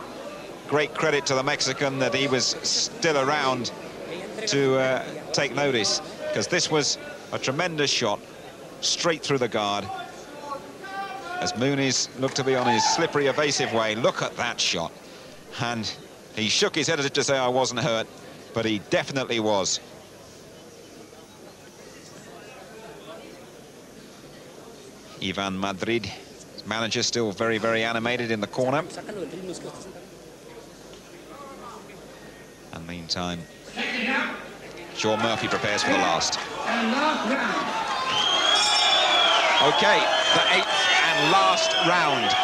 great credit to the Mexican that he was still around to take notice, because this was a tremendous shot straight through the guard as Muniz looked to be on his slippery, evasive way. Look at that shot. And he shook his head as if to say I wasn't hurt, but he definitely was. Ivan Madrid, his manager, still very, very animated in the corner. And meantime, Shaun Murphy prepares for the last. Okay, the 8th and last round.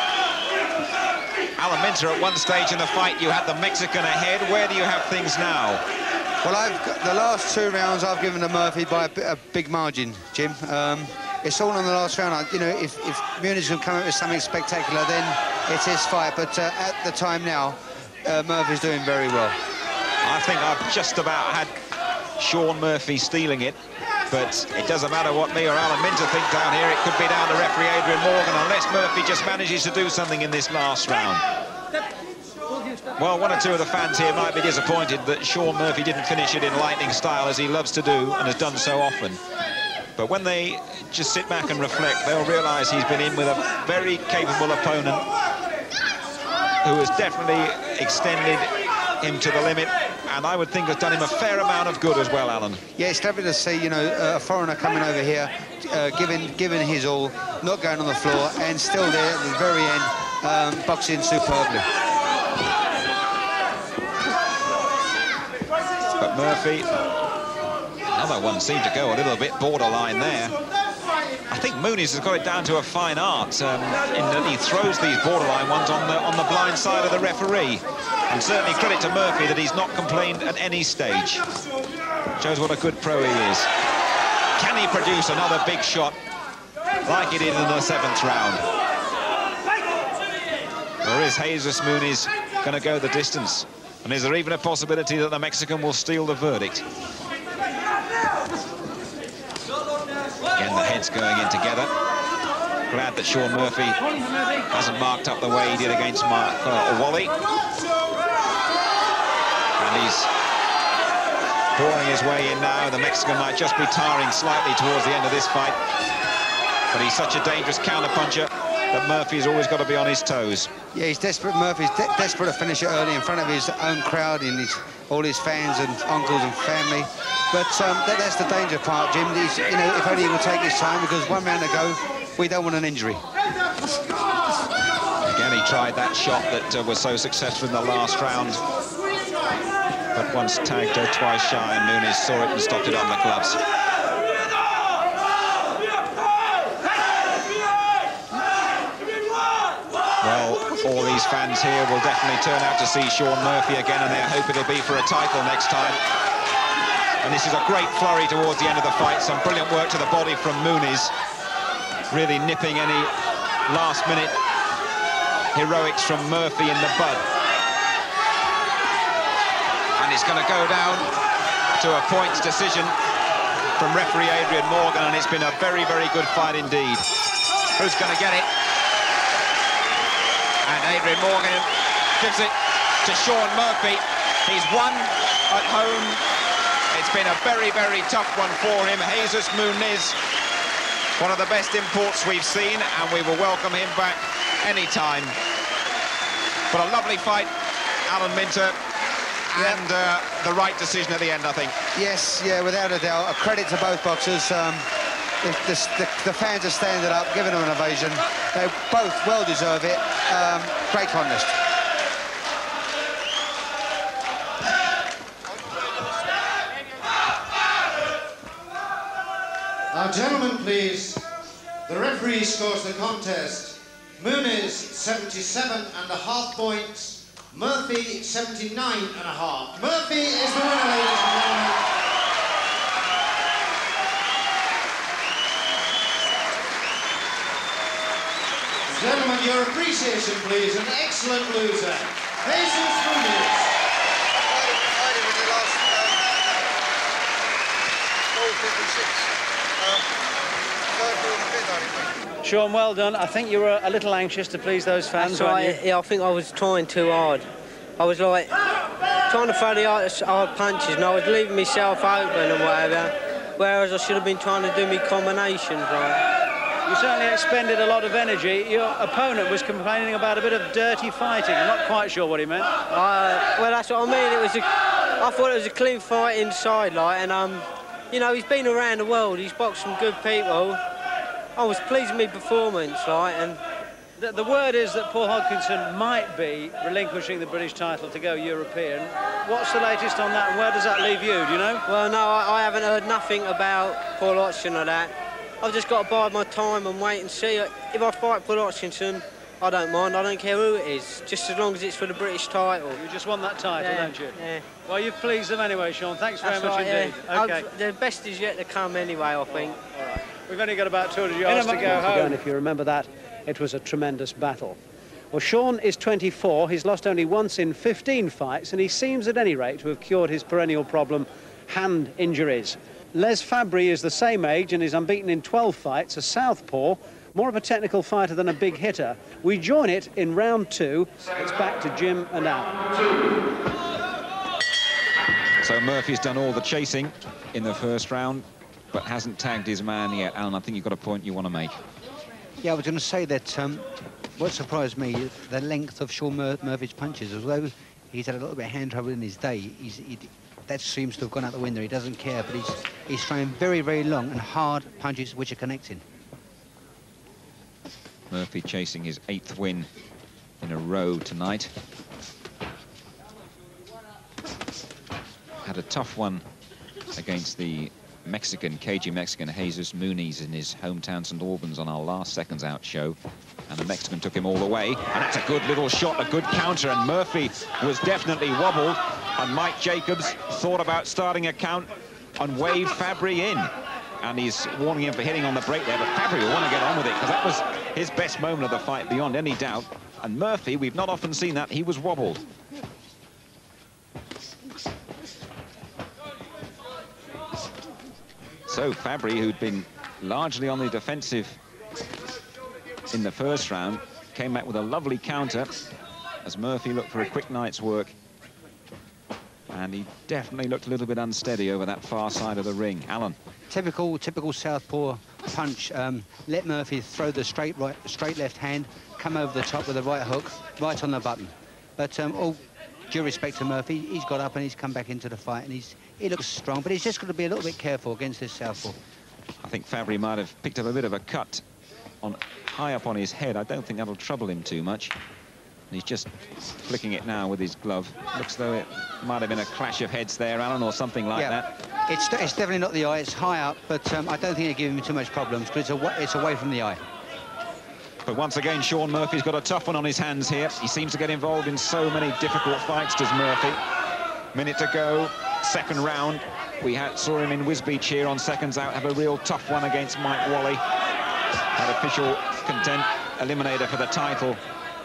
Alan Minter, at one stage in the fight, you had the Mexican ahead. Where do you have things now? Well, I've got the last 2 rounds I've given to Murphy by a big margin, Jim. It's all in the last round. You know, if Muniz can come up with something spectacular, then it's his fight. But at the time now, Murphy's doing very well. I think I've just about had Shaun Murphy stealing it, but it doesn't matter what me or Alan Minter think down here. It could be down to referee Adrian Morgan unless Murphy just manages to do something in this last round. Well, 1 or 2 of the fans here might be disappointed that Shaun Murphy didn't finish it in lightning style, as he loves to do and has done so often. But when they just sit back and reflect, they'll realise he's been in with a very capable opponent. who has definitely extended him to the limit, and I would think has done him a fair amount of good as well, Alan. Yeah, it's lovely to see, you know, a foreigner coming over here, giving his all, not going on the floor, and still there at the very end, boxing superbly. But Murphy, another one seemed to go a little bit borderline there. I think Muniz has got it down to a fine art in that he throws these borderline ones on the blind side of the referee. And certainly credit to Murphy that he's not complained at any stage. Shows what a good pro he is. Can he produce another big shot like he did in the 7th round? Or is Jesus Muniz going to go the distance? And is there even a possibility that the Mexican will steal the verdict? Again, the heads going in together. Glad that Shaun Murphy hasn't marked up the way he did against Wally. And he's pouring his way in now. The Mexican might just be tiring slightly towards the end of this fight. But he's such a dangerous counter-puncher that Murphy's always got to be on his toes. Yeah, he's desperate. Murphy's desperate to finish it early in front of his own crowd and all his fans and uncles and family. But that's the danger part, Jim. You know, if only he would take his time, because 1 round to go, we don't want an injury. Again, he tried that shot that was so successful in the last round. But once tagged twice shy, and Muniz saw it and stopped it on the gloves. Well, all these fans here will definitely turn out to see Shaun Murphy again, and their hope it'll be for a title next time. And this is a great flurry towards the end of the fight. Some brilliant work to the body from Muniz, really nipping any last-minute heroics from Murphy in the bud. And it's going to go down to a points decision from referee Adrian Morgan, and it's been a very, very good fight indeed. Who's going to get it? And Adrian Morgan gives it to Shaun Murphy. He's won at home. It's been a very, very tough one for him. Jesus Muniz, one of the best imports we've seen, and we will welcome him back anytime. But a lovely fight, Alan Minter, and the right decision at the end, I think. Yes, yeah, without a doubt. A credit to both boxers. The fans are standing up, giving them an ovation. They both well deserve it. Great contest. Now, gentlemen, please. The referee scores the contest. Muniz, 77.5 points. Murphy, 79.5. Murphy is the winner, ladies and gentlemen. Gentlemen, your appreciation, please. An excellent loser, Jesus Muniz. Shaun, well done. I think you were a little anxious to please those fans, weren't you? Yeah, I think I was trying too hard. I was like trying to throw the hard punches, and I was leaving myself open and whatever, whereas I should have been trying to do me combinations, right? You certainly expended a lot of energy. Your opponent was complaining about a bit of dirty fighting. I'm not quite sure what he meant. Well, that's what I mean. I thought it was a clean fight inside, like, and you know, he's been around the world. He's boxed some good people. I was pleased with my performance, like, and the word is that Paul Hodgkinson might be relinquishing the British title to go European. What's the latest on that, and where does that leave you, do you know? Well, no, I haven't heard nothing about Paul Hodgkinson or that. I've just got to bide my time and wait and see. If I fight Paul Hodgkinson, I don't mind. I don't care who it is, just as long as it's for the British title. You just want that title, don't you? Yeah. Well, you've pleased them anyway, Shaun. Thanks very much indeed. Yeah. OK. The best is yet to come anyway, I think. All right. We've only got about 200 yards to go home. And if you remember that, it was a tremendous battle. Well, Shaun is 24. He's lost only once in 15 fights, and he seems at any rate to have cured his perennial problem, hand injuries. Les Fabry is the same age and is unbeaten in 12 fights, a southpaw, more of a technical fighter than a big hitter. We join it in round 2. It's back to Jim and Al. So Murphy's done all the chasing in the first round, but hasn't tagged his man yet. Alan, I think you've got a point you want to make. Yeah, I was going to say that What surprised me, the length of Sean Murphy's punches. Although he's had a little bit of hand trouble in his day, that seems to have gone out the window. He doesn't care, but he's throwing very, very long and hard punches which are connecting. Murphy chasing his 8th win in a row tonight. Had a tough one against the cagey Mexican Jesus Muniz in his hometown St Albans on our last Seconds Out show, and the Mexican took him all the way, and that's a good little shot, a good counter, and Murphy was definitely wobbled, and Mike Jacobs thought about starting a count and waved Fabry in, and he's warning him for hitting on the break there, but Fabry will want to get on with it because that was his best moment of the fight beyond any doubt, and Murphy, we've not often seen that, he was wobbled. So Fabry, who'd been largely on the defensive in the first round, came back with a lovely counter as Murphy looked for a quick night's work. And he definitely looked a little bit unsteady over that far side of the ring. Alan. Typical southpaw punch. Let Murphy throw the straight left hand, come over the top with the right hook, right on the button. But all due respect to Murphy, he's got up and he's come back into the fight, and he looks strong, but he's just got to be a little bit careful against this southpaw. I think Fabry might have picked up a bit of a cut high up on his head. I don't think that'll trouble him too much. And he's just flicking it now with his glove. Looks though it might have been a clash of heads there, Alan, or something like that. It's definitely not the eye, it's high up, but I don't think it'll give him too much problems, because it's away from the eye. But once again, Sean Murphy's got a tough one on his hands here. He seems to get involved in so many difficult fights, does Murphy. Minute to go, second round. We saw him in Wisbeach here on Seconds Out have a real tough one against Mike Wally. Had official content eliminator for the title.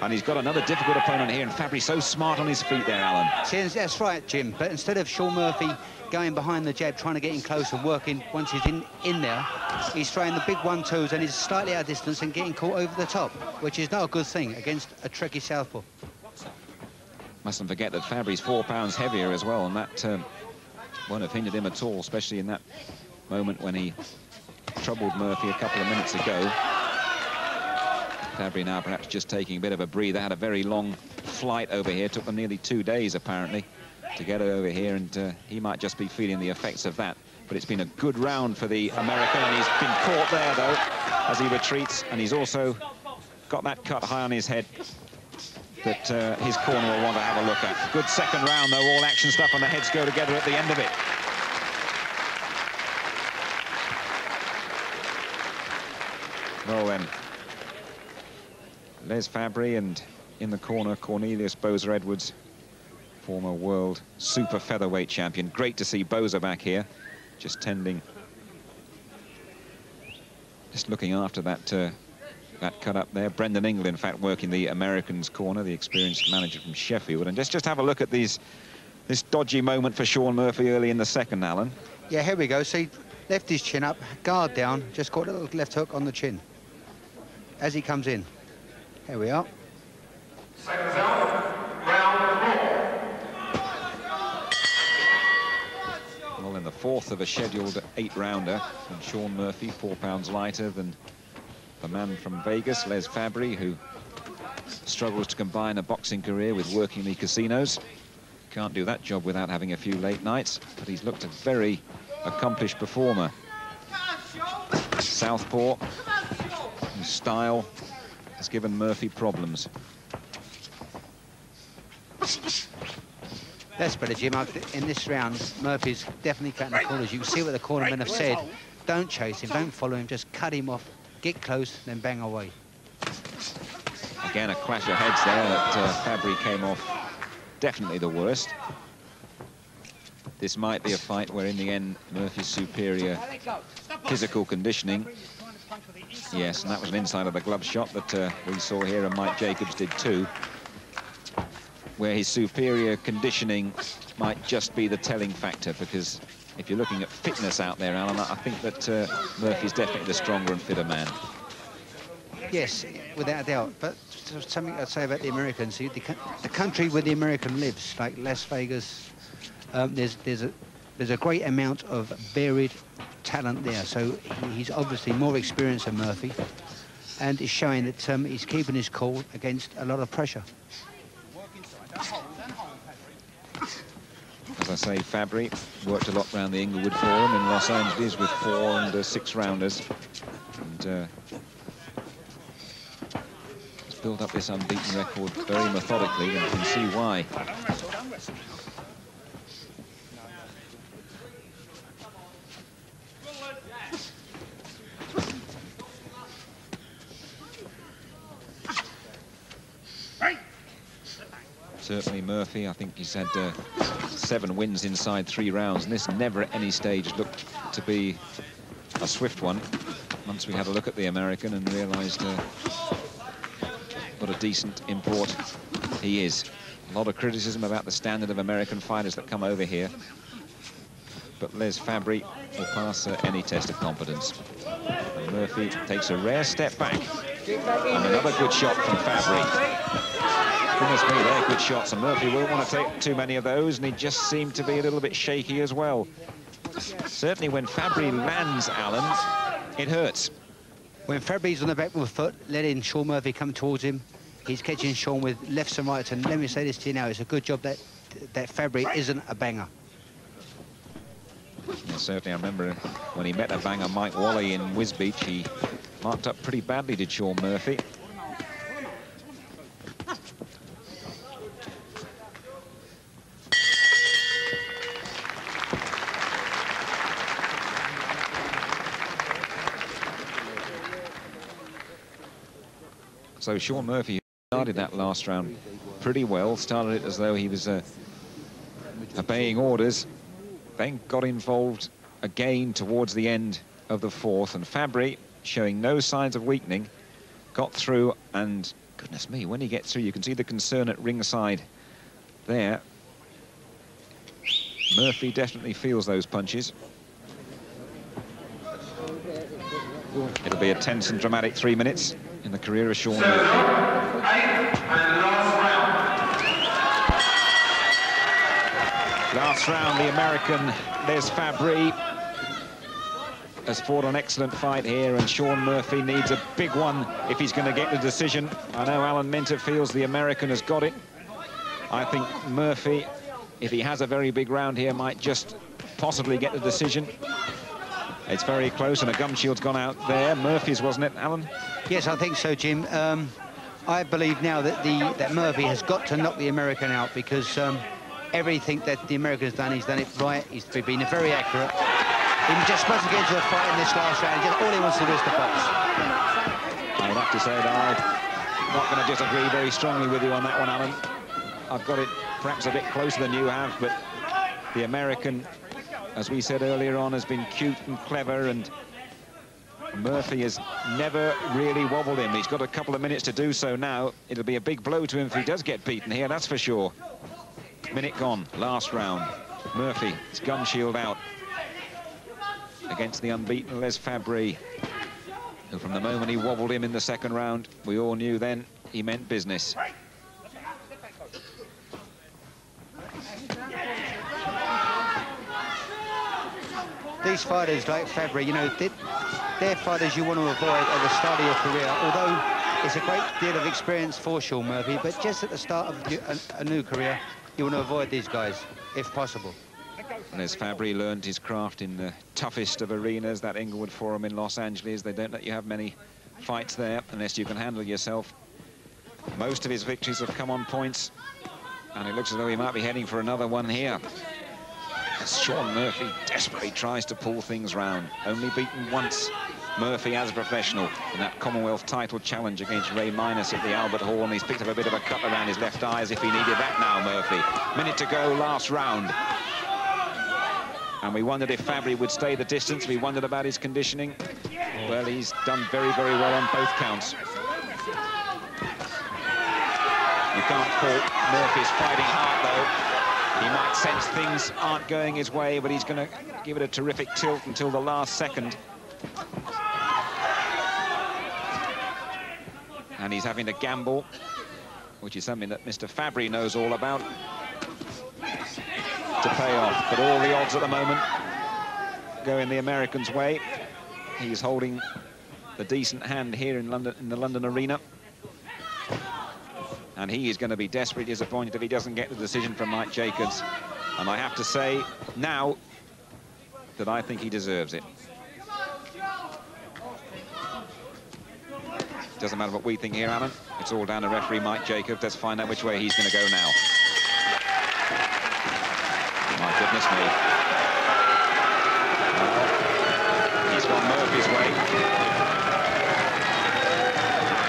And he's got another difficult opponent here, and Fabry's so smart on his feet there, Alan. See, that's right, Jim. But instead of Sean Murphy going behind the jab, trying to get in close and working once he's in there, he's throwing the big 1-2s and he's slightly out of distance and getting caught over the top, which is not a good thing against a tricky southpaw. Mustn't forget that Fabry's 4 pounds heavier as well, and that won't have hindered him at all, especially in that moment when he troubled Murphy a couple of minutes ago. Fabry now perhaps just taking a bit of a breather. Had a very long flight over here. Took them nearly 2 days, apparently, to get over here, and he might just be feeling the effects of that. But it's been a good round for the American, and he's been caught there, though, as he retreats, and he's also got that cut high on his head that his corner will want to have a look at. Good second round, though. All action stuff, and the heads go together at the end of it. Well, then. Les Fabry, and in the corner, Cornelius Boza Edwards, former world super featherweight champion. Great to see Boza back here, just looking after that cut up there. Brendan Ingle, in fact, working the Americans' corner, the experienced manager from Sheffield. And just have a look at this dodgy moment for Sean Murphy early in the second, Alan. Yeah, here we go. See, left his chin up, guard down, just caught a little left hook on the chin as he comes in. Here we are. Seconds out, round 4. Well, in the fourth of a scheduled 8-rounder, and Sean Murphy, 4 pounds lighter than the man from Vegas, Les Fabry, who struggles to combine a boxing career with working the casinos. Can't do that job without having a few late nights, but he's looked a very accomplished performer. Southpaw, his style has given Murphy problems. That's better, Jim. In this round, Murphy's definitely cutting the corners. You can see what the cornermen have said. Don't chase him, don't follow him, just cut him off, get close, then bang away. Again, a clash of heads there that Fabry came off definitely the worst. This might be a fight where, in the end, Murphy's superior physical conditioning. Yes, and that was an inside of the glove shot that we saw here, and Mike Jacobs did too, where his superior conditioning might just be the telling factor, because if you're looking at fitness out there, Alan, I think that Murphy's definitely the stronger and fitter man. Yes, without a doubt. But something I'd say about the Americans, the country where the American lives, like Las Vegas, there's a great amount of varied talent there. So he's obviously more experienced than Murphy. and is showing that he's keeping his cool against a lot of pressure. As I say, Fabry worked a lot around the Inglewood Forum in Los Angeles with 4- and 6-rounders. And he's built up this unbeaten record very methodically, and you can see why. Certainly Murphy, I think he's had 7 wins inside 3 rounds, and this never at any stage looked to be a swift one. Once we had a look at the American and realised what a decent import he is. A lot of criticism about the standard of American fighters that come over here, but Les Fabry will pass any test of competence. And Murphy takes a rare step back, and another good shot from Fabry. Goodness me, they're good shots, and Murphy won't want to take too many of those, and he just seemed to be a little bit shaky as well. Certainly when Fabry lands, Alan, it hurts. When Fabry's on the back with a foot, letting Sean Murphy come towards him, he's catching Sean with lefts and rights, and let me say this to you now, it's a good job that Fabry isn't a banger. Yeah, certainly, I remember when he met a banger, Mike Wally, in Wisbech, he marked up pretty badly, did Sean Murphy. So Sean Murphy started that last round pretty well, started it as though he was obeying orders, then got involved again towards the end of the 4th, and Fabry, showing no signs of weakening, got through, and goodness me, when he gets through, you can see the concern at ringside there. Murphy definitely feels those punches. It'll be a tense and dramatic 3 minutes in the career of Sean Murphy. Last round, the American Les Fabry has fought an excellent fight here, and Sean Murphy needs a big one if he's going to get the decision. I know Alan Minter feels the American has got it. I think Murphy, if he has a very big round here, might just possibly get the decision. It's very close, and a gum shield's gone out there. Murphy's, wasn't it, Alan? Yes, I think so, Jim. I believe now that Murphy has got to knock the American out, because everything that the American has done, he's done it right. He's been very accurate. He's just supposed to get into a fight in this last round. All he wants to do is the box. I would have to say that I'm not going to disagree very strongly with you on that one, Alan. I've got it perhaps a bit closer than you have, but the American, as we said earlier on, has been cute and clever, and Murphy has never really wobbled him. He's got a couple of minutes to do so now. It'll be a big blow to him if he does get beaten here, that's for sure. Minute gone, last round. Murphy, his gum shield out against the unbeaten Les Fabry, who from the moment he wobbled him in the 2nd round, we all knew then he meant business. These fighters like Fabry, you know, they're fighters you want to avoid at the start of your career, although it's a great deal of experience for Sean Murphy, but just at the start of a new career, you want to avoid these guys, if possible. And as Fabry learned his craft in the toughest of arenas, that Inglewood Forum in Los Angeles, they don't let you have many fights there unless you can handle yourself. Most of his victories have come on points, and it looks as though he might be heading for another one here. As Sean Murphy desperately tries to pull things round. Only beaten once, Murphy as a professional, in that Commonwealth title challenge against Ray Minus at the Albert Hall, and he's picked up a bit of a cut around his left eye as if he needed that now, Murphy. Minute to go, last round. And we wondered if Fabry would stay the distance. We wondered about his conditioning. Well, he's done very, very well on both counts. You can't fault Murphy's fighting hard, though. He might sense things aren't going his way, but he's going to give it a terrific tilt until the last second. And he's having to gamble, which is something that Mr. Fabry knows all about, to pay off. But all the odds at the moment go in the American's way. He's holding the decent hand here in London, in the London arena. And he is going to be desperately disappointed if he doesn't get the decision from Mike Jacobs. And I have to say now that I think he deserves it. Doesn't matter what we think here, Alan. It's all down to referee Mike Jacobs. Let's find out which way he's going to go now. My goodness me. He's gone Murphy's way.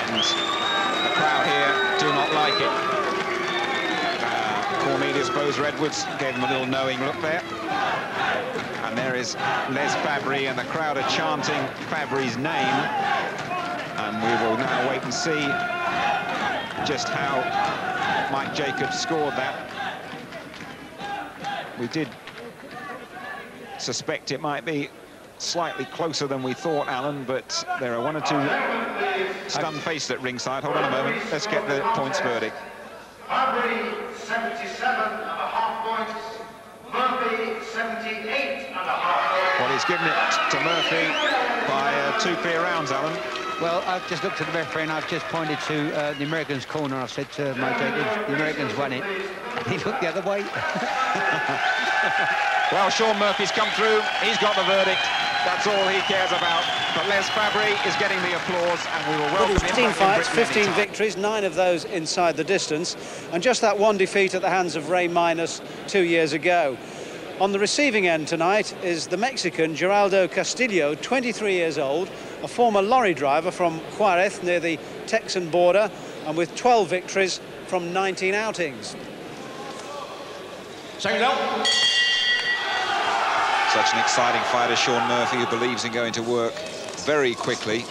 And the crowd here do not like it. Cornelius Boser-Edwards gave him a little knowing look there. And there is Les Fabry, and the crowd are chanting Fabry's name. And we will now wait and see just how Mike Jacobs scored that. We did suspect it might be slightly closer than we thought, Alan, but there are one or two stunned faces at ringside. Hold on a moment. Let's get the points verdict. Fabry, 77.5 points. Murphy, 78.5 points. Well, he's given it to Murphy by 2 clear rounds, Alan. Well, I've just looked at the referee and I've just pointed to the Americans' corner. I've said to Mike Jacobs, the Americans won it. He looked the other way. Well, Sean Murphy's come through. He's got the verdict. That's all he cares about. But Les Fabry is getting the applause, and we will welcome him. 15 fights, 15 victories, 9 of those inside the distance, and just that one defeat at the hands of Ray Minus 2 years ago. On the receiving end tonight is the Mexican Geraldo Castillo, 23 years old, a former lorry driver from Juarez near the Texan border, and with 12 victories from 19 outings. Second out. Such an exciting fighter, Sean Murphy, who believes in going to work very quickly.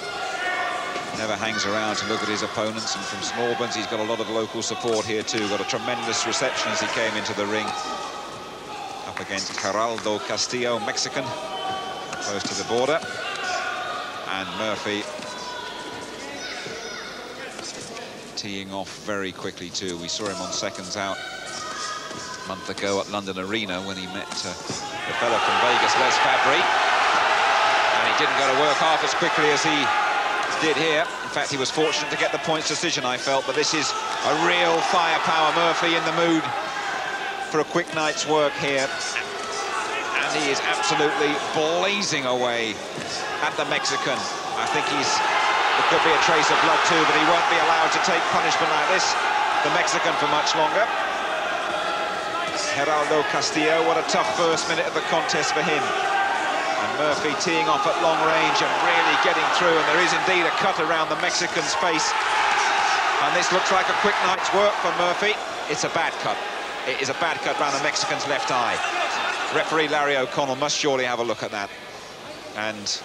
Never hangs around to look at his opponents, and from St Albans he's got a lot of local support here too. Got a tremendous reception as he came into the ring. Up against Geraldo Castillo, Mexican, close to the border. And Murphy teeing off very quickly too. We saw him on seconds out a month ago at London Arena when he met the fellow from Vegas, Les Fabry. And he didn't go to work half as quickly as he did here. In fact, he was fortunate to get the points decision, I felt, but this is a real firepower. Murphy in the mood for a quick night's work here. And he is absolutely blazing away at the Mexican. I think there could be a trace of blood too, but he won't be allowed to take punishment like this, the Mexican, for much longer. Geraldo Castillo, what a tough first minute of the contest for him. And Murphy teeing off at long range and really getting through, and there is indeed a cut around the Mexican's face. And this looks like a quick night's work for Murphy. It's a bad cut. It is a bad cut around the Mexican's left eye. Referee Larry O'Connell must surely have a look at that. And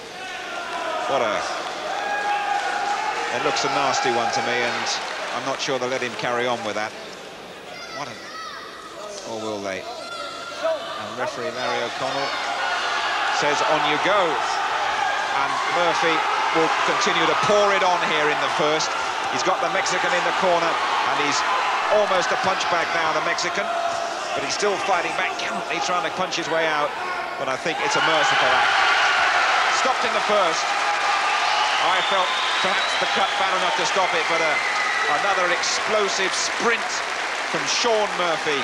it looks a nasty one to me, and I'm not sure they'll let him carry on with that. Or will they? And referee Larry O'Connell says, on you go. And Murphy will continue to pour it on here in the first. He's got the Mexican in the corner, and he's almost a punch bag now, the Mexican. But he's still fighting back. He's trying to punch his way out, but I think it's a merciful act. Stopped in the first. I felt perhaps the cut bad enough to stop it, but another explosive sprint from Sean Murphy.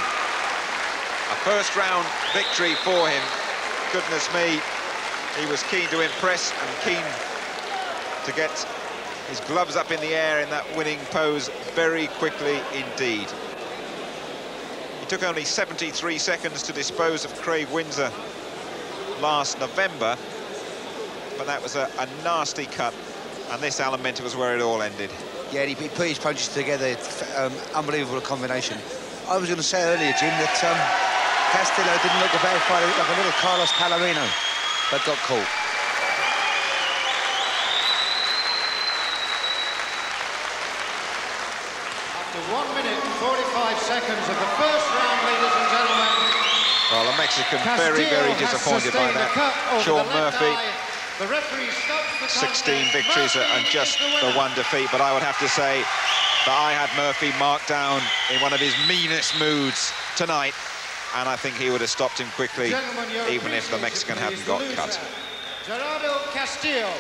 A first-round victory for him. Goodness me, he was keen to impress and keen to get his gloves up in the air in that winning pose very quickly indeed. He took only 73 seconds to dispose of Craig Windsor last November, but that was a nasty cut, and this, Alan Minter, was where it all ended. Yeah, he put his punches together. Unbelievable combination. I was going to say earlier, Jim, that Castillo didn't look a bad fighter, looked like a little Carlos Palomino, but got caught. After 1 minute and 45 seconds of the first round, ladies and gentlemen. Well, the Mexican very disappointed by that. Sean Murphy, the referee stops the 16 victories and just the one defeat, but I would have to say that I had Murphy marked down in one of his meanest moods tonight. And I think he would have stopped him quickly, even if the Mexican hadn't got cut. Geraldo Castillo.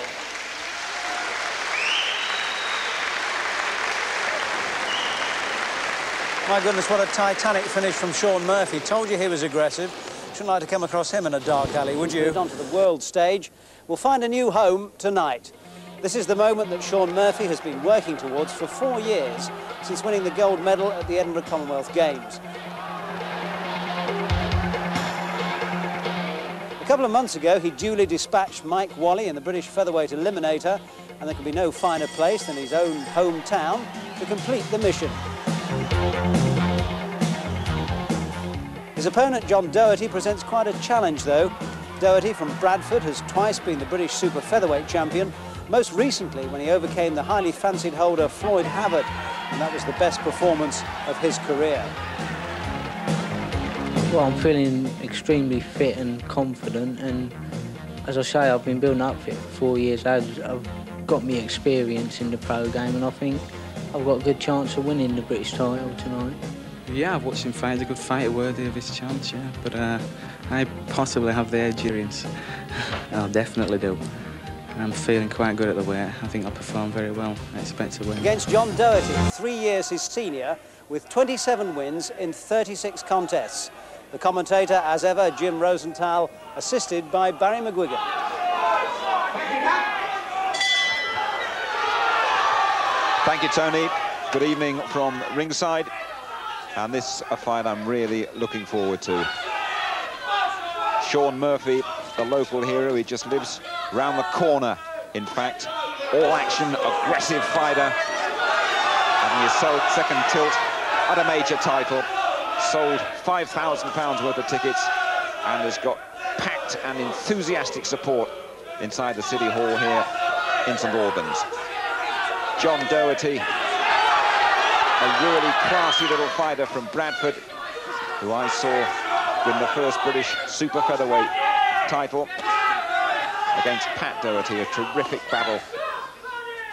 My goodness, what a titanic finish from Shaun Murphy. Told you he was aggressive. Shouldn't like to come across him in a dark alley, would you? On to the world stage. We'll find a new home tonight. This is the moment that Shaun Murphy has been working towards for 4 years, since winning the gold medal at the Edinburgh Commonwealth Games. A couple of months ago, he duly dispatched Mike Wally in the British Featherweight Eliminator, and there can be no finer place than his own hometown to complete the mission. His opponent, John Doherty, presents quite a challenge, though. Doherty from Bradford has twice been the British Super Featherweight champion, most recently when he overcame the highly fancied holder Floyd Havard, and that was the best performance of his career. Well, I'm feeling extremely fit and confident, and as I say, I've been building up for it for 4 years. I've got me experience in the pro game, and I think I've got a good chance of winning the British title tonight. Yeah, I've watched him fight. He's a good fighter, worthy of his chance, yeah. But I possibly have the endurance. I'll definitely do. I'm feeling quite good at the weight. I think I'll perform very well. I expect to win. Against John Doherty, 3 years his senior, with 27 wins in 36 contests. The commentator, as ever, Jim Rosenthal, assisted by Barry McGuigan. Thank you, Tony. Good evening from ringside. And this a fight I'm really looking forward to. Shaun Murphy, the local hero, he just lives round the corner, in fact. All-action, aggressive fighter. And his second tilt at a major title. Sold £5,000 worth of tickets and has got packed and enthusiastic support inside the City Hall here in St Albans. John Doherty, a really classy little fighter from Bradford, who I saw win the first British Super Featherweight title against Pat Doherty, a terrific battle.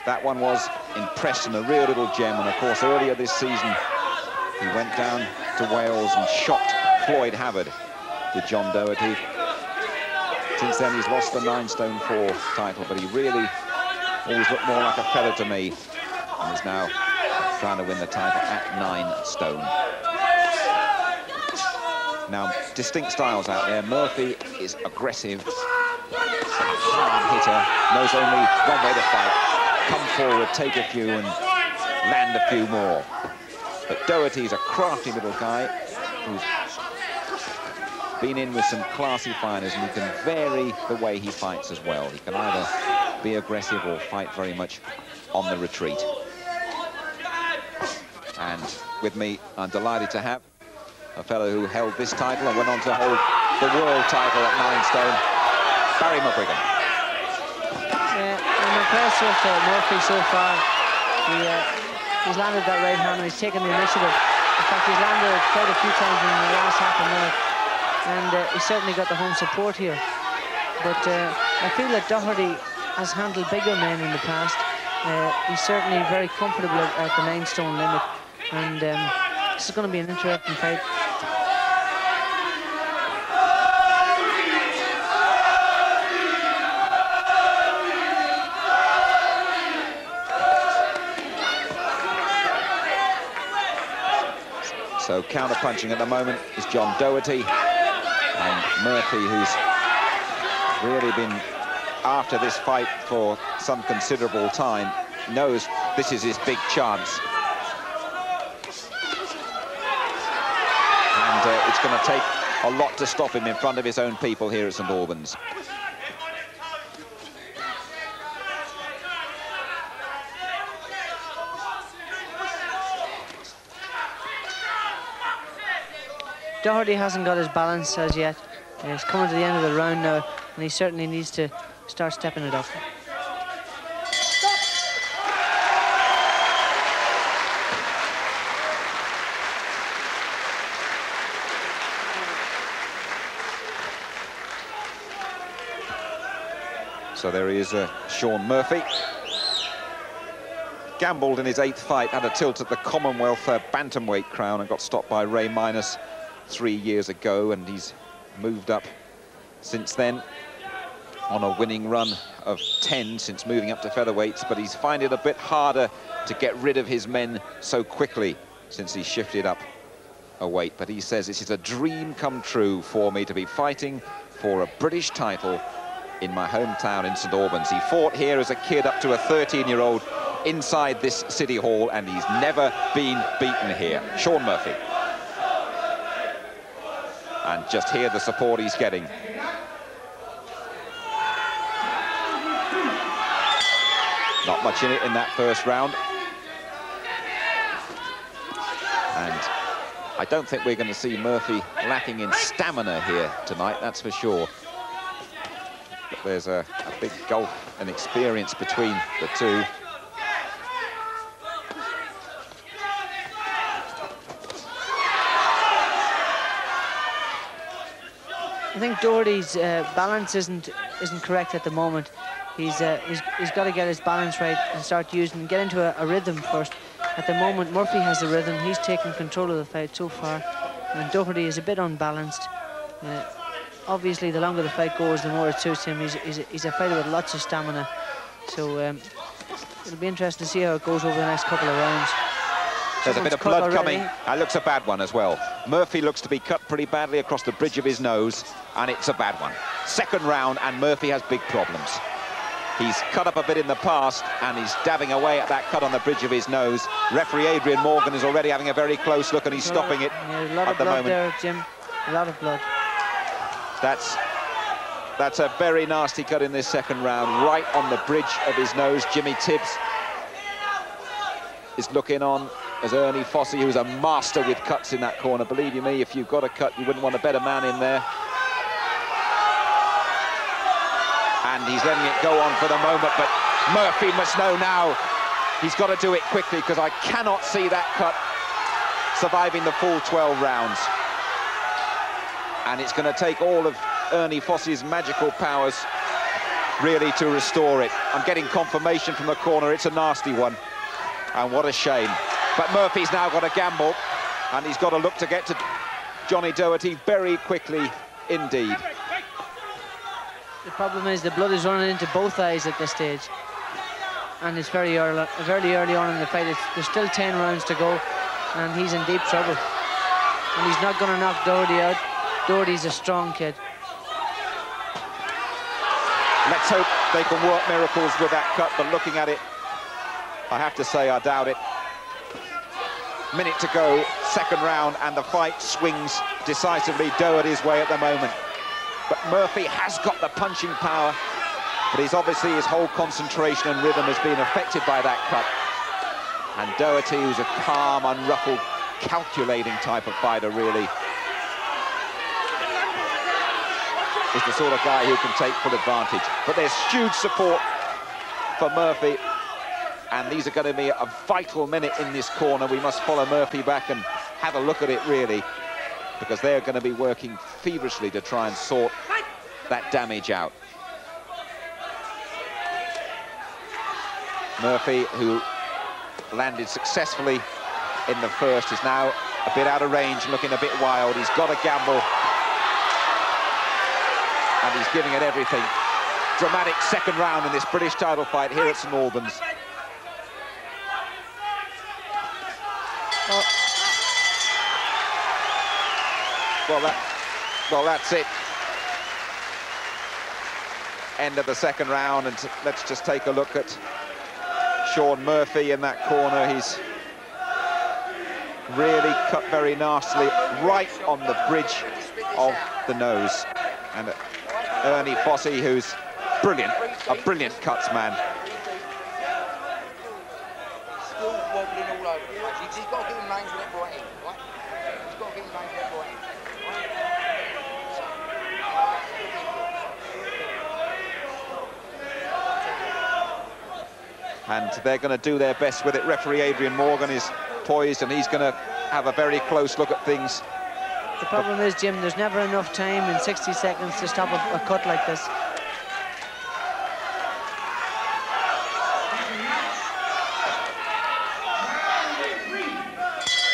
That one was in Preston, a real little gem, and of course earlier this season he went down to Wales and shocked Floyd Havard with John Doherty. Since then he's lost the 9 stone 4 title, but he really always looked more like a feather to me, and is now trying to win the title at 9 stone. Now, distinct styles out there. Murphy is aggressive, hard hitter, knows only one way to fight. Come forward, take a few, and land a few more. But Doherty's a crafty little guy who's been in with some classy fighters, and he can vary the way he fights as well. He can either be aggressive or fight very much on the retreat. And with me, I'm delighted to have a fellow who held this title and went on to hold the world title at 9 stone, Barry McGuigan. Yeah, I'm impressed with Murphy so far. He's landed that right hand and he's taken the initiative. In fact, he's landed quite a few times in the last half a minute, and he's certainly got the home support here. But I feel that Doherty has handled bigger men in the past. He's certainly very comfortable at the 9 stone limit, and this is going to be an interesting fight. So counter-punching at the moment is John Doherty, and Murphy, who's really been after this fight for some considerable time, knows this is his big chance. And it's going to take a lot to stop him in front of his own people here at St Albans. Doherty hasn't got his balance as yet. He's coming to the end of the round now, and he certainly needs to start stepping it up. So there he is, Shaun Murphy. Gambled in his 8th fight, had a tilt at the Commonwealth bantamweight crown and got stopped by Ray Minus 3 years ago, and he's moved up since then on a winning run of 10 since moving up to featherweights, but he's finding it a bit harder to get rid of his men so quickly since he shifted up a weight, but he says this is a dream come true for me to be fighting for a British title in my hometown in St Albans. He fought here as a kid up to a 13-year-old inside this City Hall, and he's never been beaten here. Shaun Murphy. And just hear the support he's getting. Not much in it in that first round. And I don't think we're going to see Murphy lacking in stamina here tonight, that's for sure. But there's a big gulf and experience between the two. I think Doherty's balance isn't correct at the moment. He's got to get his balance right and start get into a rhythm first. At the moment, Murphy has the rhythm. He's taken control of the fight so far, and Doherty is a bit unbalanced. Obviously, the longer the fight goes, the more it suits him. He's a fighter with lots of stamina, so it'll be interesting to see how it goes over the next couple of rounds. There's a bit of blood coming. That looks a bad one as well. Murphy looks to be cut pretty badly across the bridge of his nose, and it's a bad one. Second round, and Murphy has big problems. He's cut up a bit in the past, and he's dabbing away at that cut on the bridge of his nose. Referee Adrian Morgan is already having a very close look, and he's stopping it a lot at of the blood moment. there, Jim. A lot of blood. That's a very nasty cut in this second round, right on the bridge of his nose. Jimmy Tibbs is looking on as Ernie Fossey, who's a master with cuts in that corner. Believe you me, if you've got a cut, you wouldn't want a better man in there. And he's letting it go on for the moment, but Murphy must know now he's got to do it quickly, because I cannot see that cut surviving the full 12 rounds. And it's going to take all of Ernie Fossey's magical powers really to restore it. I'm getting confirmation from the corner, it's a nasty one. And what a shame. But Murphy's now got to gamble, and he's got to look to get to Johnny Doherty very quickly indeed. The problem is the blood is running into both eyes at this stage, and it's very early on in the fight. There's still 10 rounds to go, and he's in deep trouble. And he's not going to knock Doherty out. Doherty's a strong kid. Let's hope they can work miracles with that cut, but looking at it, I have to say I doubt it. Minute to go, second round, and the fight swings decisively Doherty's way at the moment. But Murphy has got the punching power, but he's obviously, his whole concentration and rhythm has been affected by that cut. And Doherty, who's a calm, unruffled, calculating type of fighter, really, is the sort of guy who can take full advantage. But there's huge support for Murphy, and these are going to be a vital minute in this corner. We must follow Murphy back and have a look at it, really, because they're going to be working feverishly to try and sort that damage out. Murphy, who landed successfully in the first, is now a bit out of range and looking a bit wild. He's got to gamble, and he's giving it everything. Dramatic second round in this British title fight here at St Albans. Well, that's it. End of the second round, and let's just take a look at Shaun Murphy in that corner. He's really cut very nastily, right on the bridge of the nose. And Ernie Fossey, who's brilliant, a brilliant cuts man. And they're going to do their best with it. Referee Adrian Morgan is poised, and he's going to have a very close look at things. The problem is, Jim, there's never enough time in 60 seconds to stop a cut like this.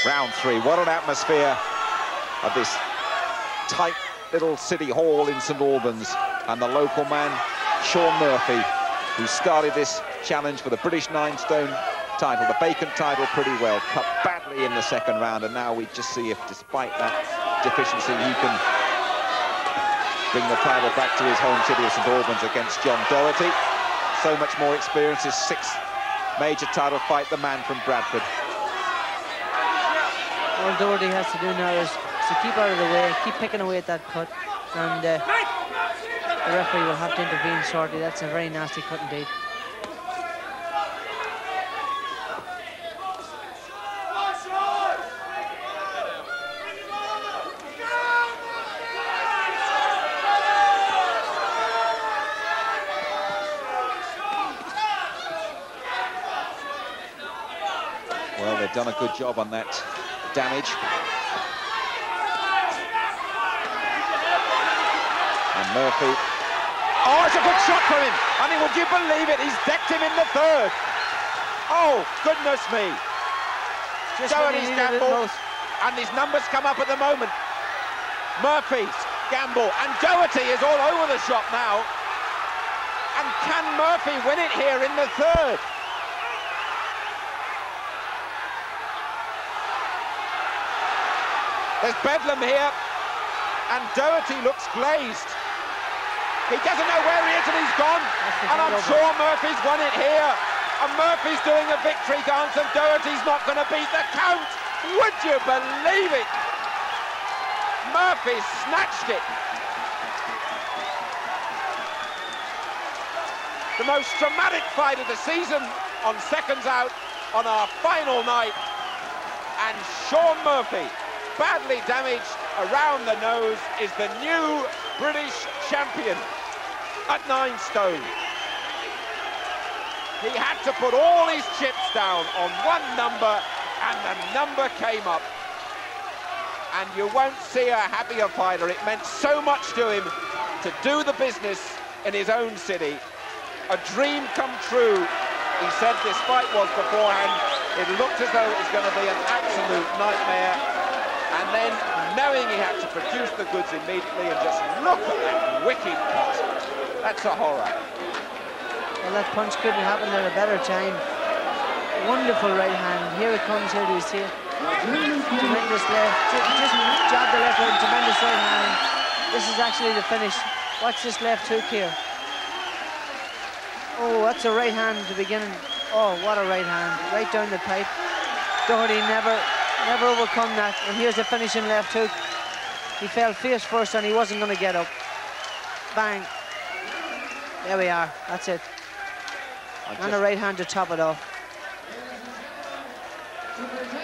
Round three. What an atmosphere of this tight little city hall in St Albans. And the local man, Shaun Murphy, who started this challenge for the British 9-stone title, the vacant title, pretty well. Cut badly in the second round, and now we just see if, despite that deficiency, he can bring the title back to his home city of St Albans against John Doherty. So much more experience, his 6th major title fight, the man from Bradford. All Doherty has to do now is to keep out of the way, keep picking away at that cut, and the referee will have to intervene shortly. That's a very nasty cut indeed. Well, they've done a good job on that damage. And Murphy. Oh, it's a good shot from him. I mean, would you believe it? He's decked him in the 3rd. Oh, goodness me. Doherty's gamble. And his numbers come up at the moment. Murphy's gamble. And Doherty is all over the shop now. And can Murphy win it here in the 3rd? There's bedlam here, and Doherty looks glazed. He doesn't know where he is, and he's gone. And I'm sure Murphy's won it here. And Murphy's doing a victory dance, and Doherty's not going to beat the count. Would you believe it? Murphy snatched it. The most dramatic fight of the season on seconds out on our final night. And Sean Murphy, badly damaged around the nose, is the new British champion at 9 stone. He had to put all his chips down on one number, and the number came up. And you won't see a happier fighter. It meant so much to him to do the business in his own city. A dream come true. He said this fight was beforehand. It looked as though it was going to be an absolute nightmare. And then, knowing he had to produce the goods immediately, and just look at that wicked cut. That's a horror. Well, that punch couldn't happen at a better time. Wonderful right hand. Here it comes, here do you see it? Tremendous left. Just jab the left with a tremendous right hand. This is actually the finish. Watch this left hook here. Oh, that's a right hand to begin. Oh, what a right hand. Right down the pipe. Doherty never overcome that, and here's the finishing left hook. He fell face first and he wasn't going to get up. Bang. There we are, that's it. And a right hand to top it off.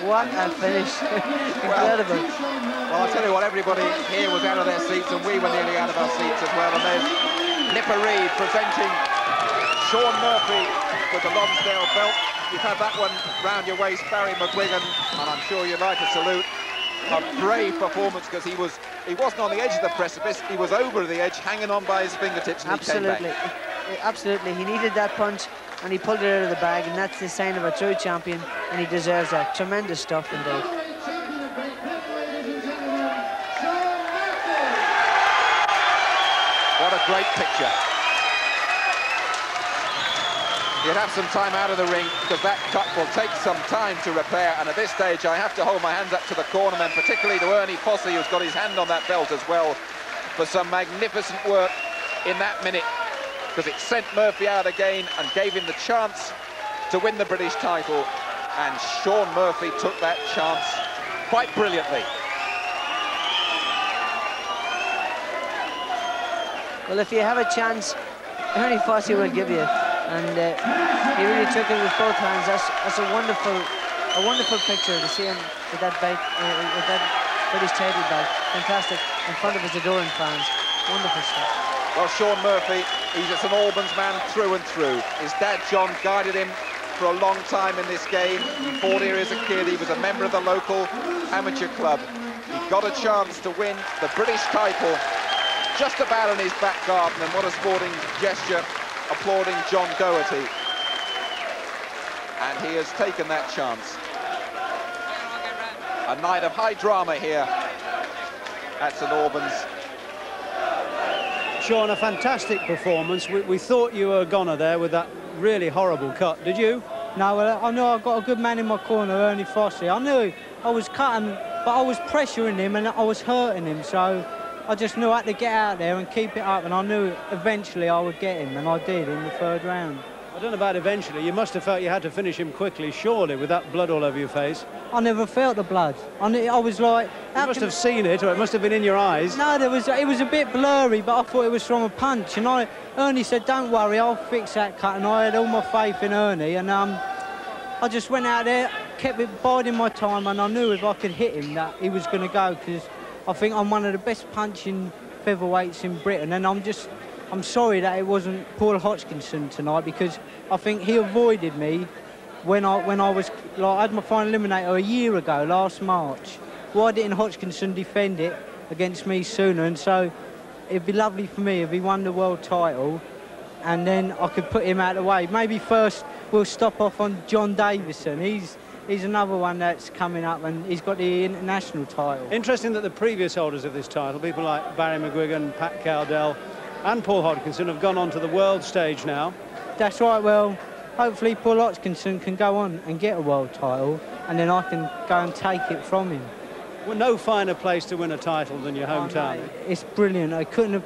What a finish. Incredible. Well, I'll tell you what, everybody here was out of their seats, and we were nearly out of our seats as well. And there's Nipper Reid presenting Sean Murphy with the Lonsdale belt. You've had that one round your waist, Barry McGuigan, and I'm sure you'd like to salute. A brave performance, because he wasn't on the edge of the precipice, he was over the edge, hanging on by his fingertips, and absolutely. He came back. Absolutely, he needed that punch, and he pulled it out of the bag, and that's the sign of a true champion, and he deserves that. Tremendous stuff indeed. What a great picture. You'd have some time out of the ring, because that cut will take some time to repair, and at this stage I have to hold my hands up to the cornermen, particularly to Ernie Fossey, who's got his hand on that belt as well, for some magnificent work in that minute, because it sent Murphy out again and gave him the chance to win the British title, and Sean Murphy took that chance quite brilliantly. Well, if you have a chance, Ernie Fossey will give you. And he really took it with both hands. That's a wonderful picture to see him with that belt, with that British title belt. Fantastic in front of his adoring fans. Wonderful stuff. Well, Sean Murphy, he's a St Albans man through and through. His dad John guided him for a long time in this game. He fought here as a kid. He was a member of the local amateur club. He got a chance to win the British title just about in his back garden, and what a sporting gesture, applauding John Doherty. And he has taken that chance. A night of high drama here at St Albans. Sean, a fantastic performance. We thought you were a goner there with that really horrible cut, did you? No, well, I knew I got a good man in my corner, Ernie Fossey. I knew I was cutting, but I was pressuring him and I was hurting him, so I just knew I had to get out there and keep it up, and I knew eventually I would get him, and I did in the 3rd round. I don't know about eventually. You must have felt you had to finish him quickly, surely, with that blood all over your face. I never felt the blood. I was like... You must have seen it, or it must have been in your eyes. No, it was a bit blurry, but I thought it was from a punch. And Ernie said, don't worry, I'll fix that cut. And I had all my faith in Ernie. And I just went out there, kept it biding my time, and I knew if I could hit him that he was going to go, because I think I'm one of the best punching featherweights in Britain. And I'm sorry that it wasn't Paul Hodgkinson tonight, because I think he avoided me when I was like, I had my final eliminator a year ago, last March. Why didn't Hodgkinson defend it against me sooner? And so it'd be lovely for me if he won the world title, and then I could put him out of the way. Maybe first we'll stop off on John Davison. He's another one that's coming up, and he's got the international title. Interesting that the previous holders of this title, people like Barry McGuigan, Pat Cowdell and Paul Hodgkinson, have gone on to the world stage now. That's right. Well, hopefully Paul Hodgkinson can go on and get a world title, and then I can go and take it from him. Well, no finer place to win a title than your hometown. Oh, it's brilliant. I couldn't have...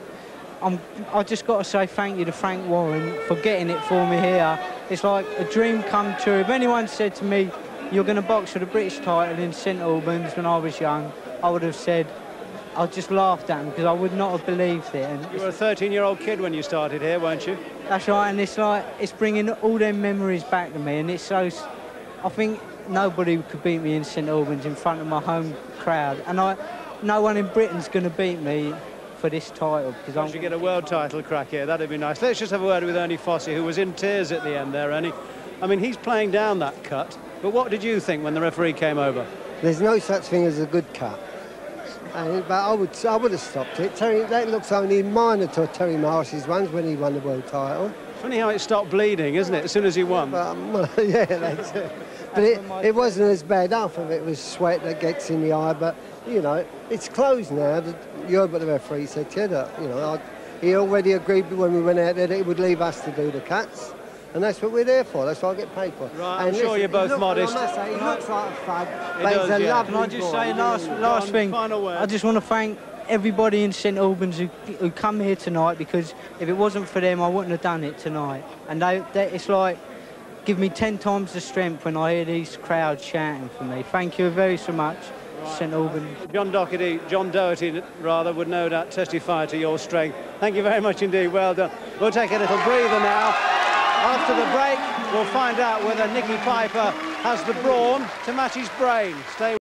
I just got to say thank you to Frank Warren for getting it for me here. It's like a dream come true. If anyone said to me, you're going to box for the British title in St Albans when I was young, I would have said, I just laughed at him, because I would not have believed it. And you were a 13-year-old kid when you started here, weren't you? That's right, and it's like, it's bringing all them memories back to me, and it's so... I think nobody could beat me in St Albans in front of my home crowd, and no one in Britain's going to beat me for this title, because I should get a world title crack here. That'd be nice. Let's just have a word with Ernie Fossey, who was in tears at the end there, Ernie. I mean, he's playing down that cut, but what did you think when the referee came over? There's no such thing as a good cut. But I would have stopped it. That looks only minor to Terry Marsh's ones when he won the world title. Funny how it stopped bleeding, isn't it, as soon as he won? Yeah, that's it. But it wasn't as bad. Half of it was sweat that gets in the eye, but, you know, it's closed now. You heard what the referee said to you, that, you know, he already agreed when we went out there that he would leave us to do the cuts. And that's what we're there for. That's what I get paid for. Right, I'm sure you're both modest. I must say, he looks like a fag, but he's a lovely boy. Can I just say last thing? Final word. I just want to thank everybody in St Albans who come here tonight, because if it wasn't for them, I wouldn't have done it tonight. And it's like, give me 10 times the strength when I hear these crowds shouting for me. Thank you very so much, right. St Albans. John Doherty, would no doubt testify to your strength. Thank you very much indeed. Well done. We'll take a little breather now. After the break, we'll find out whether Nicky Piper has the brawn to match his brain. Stay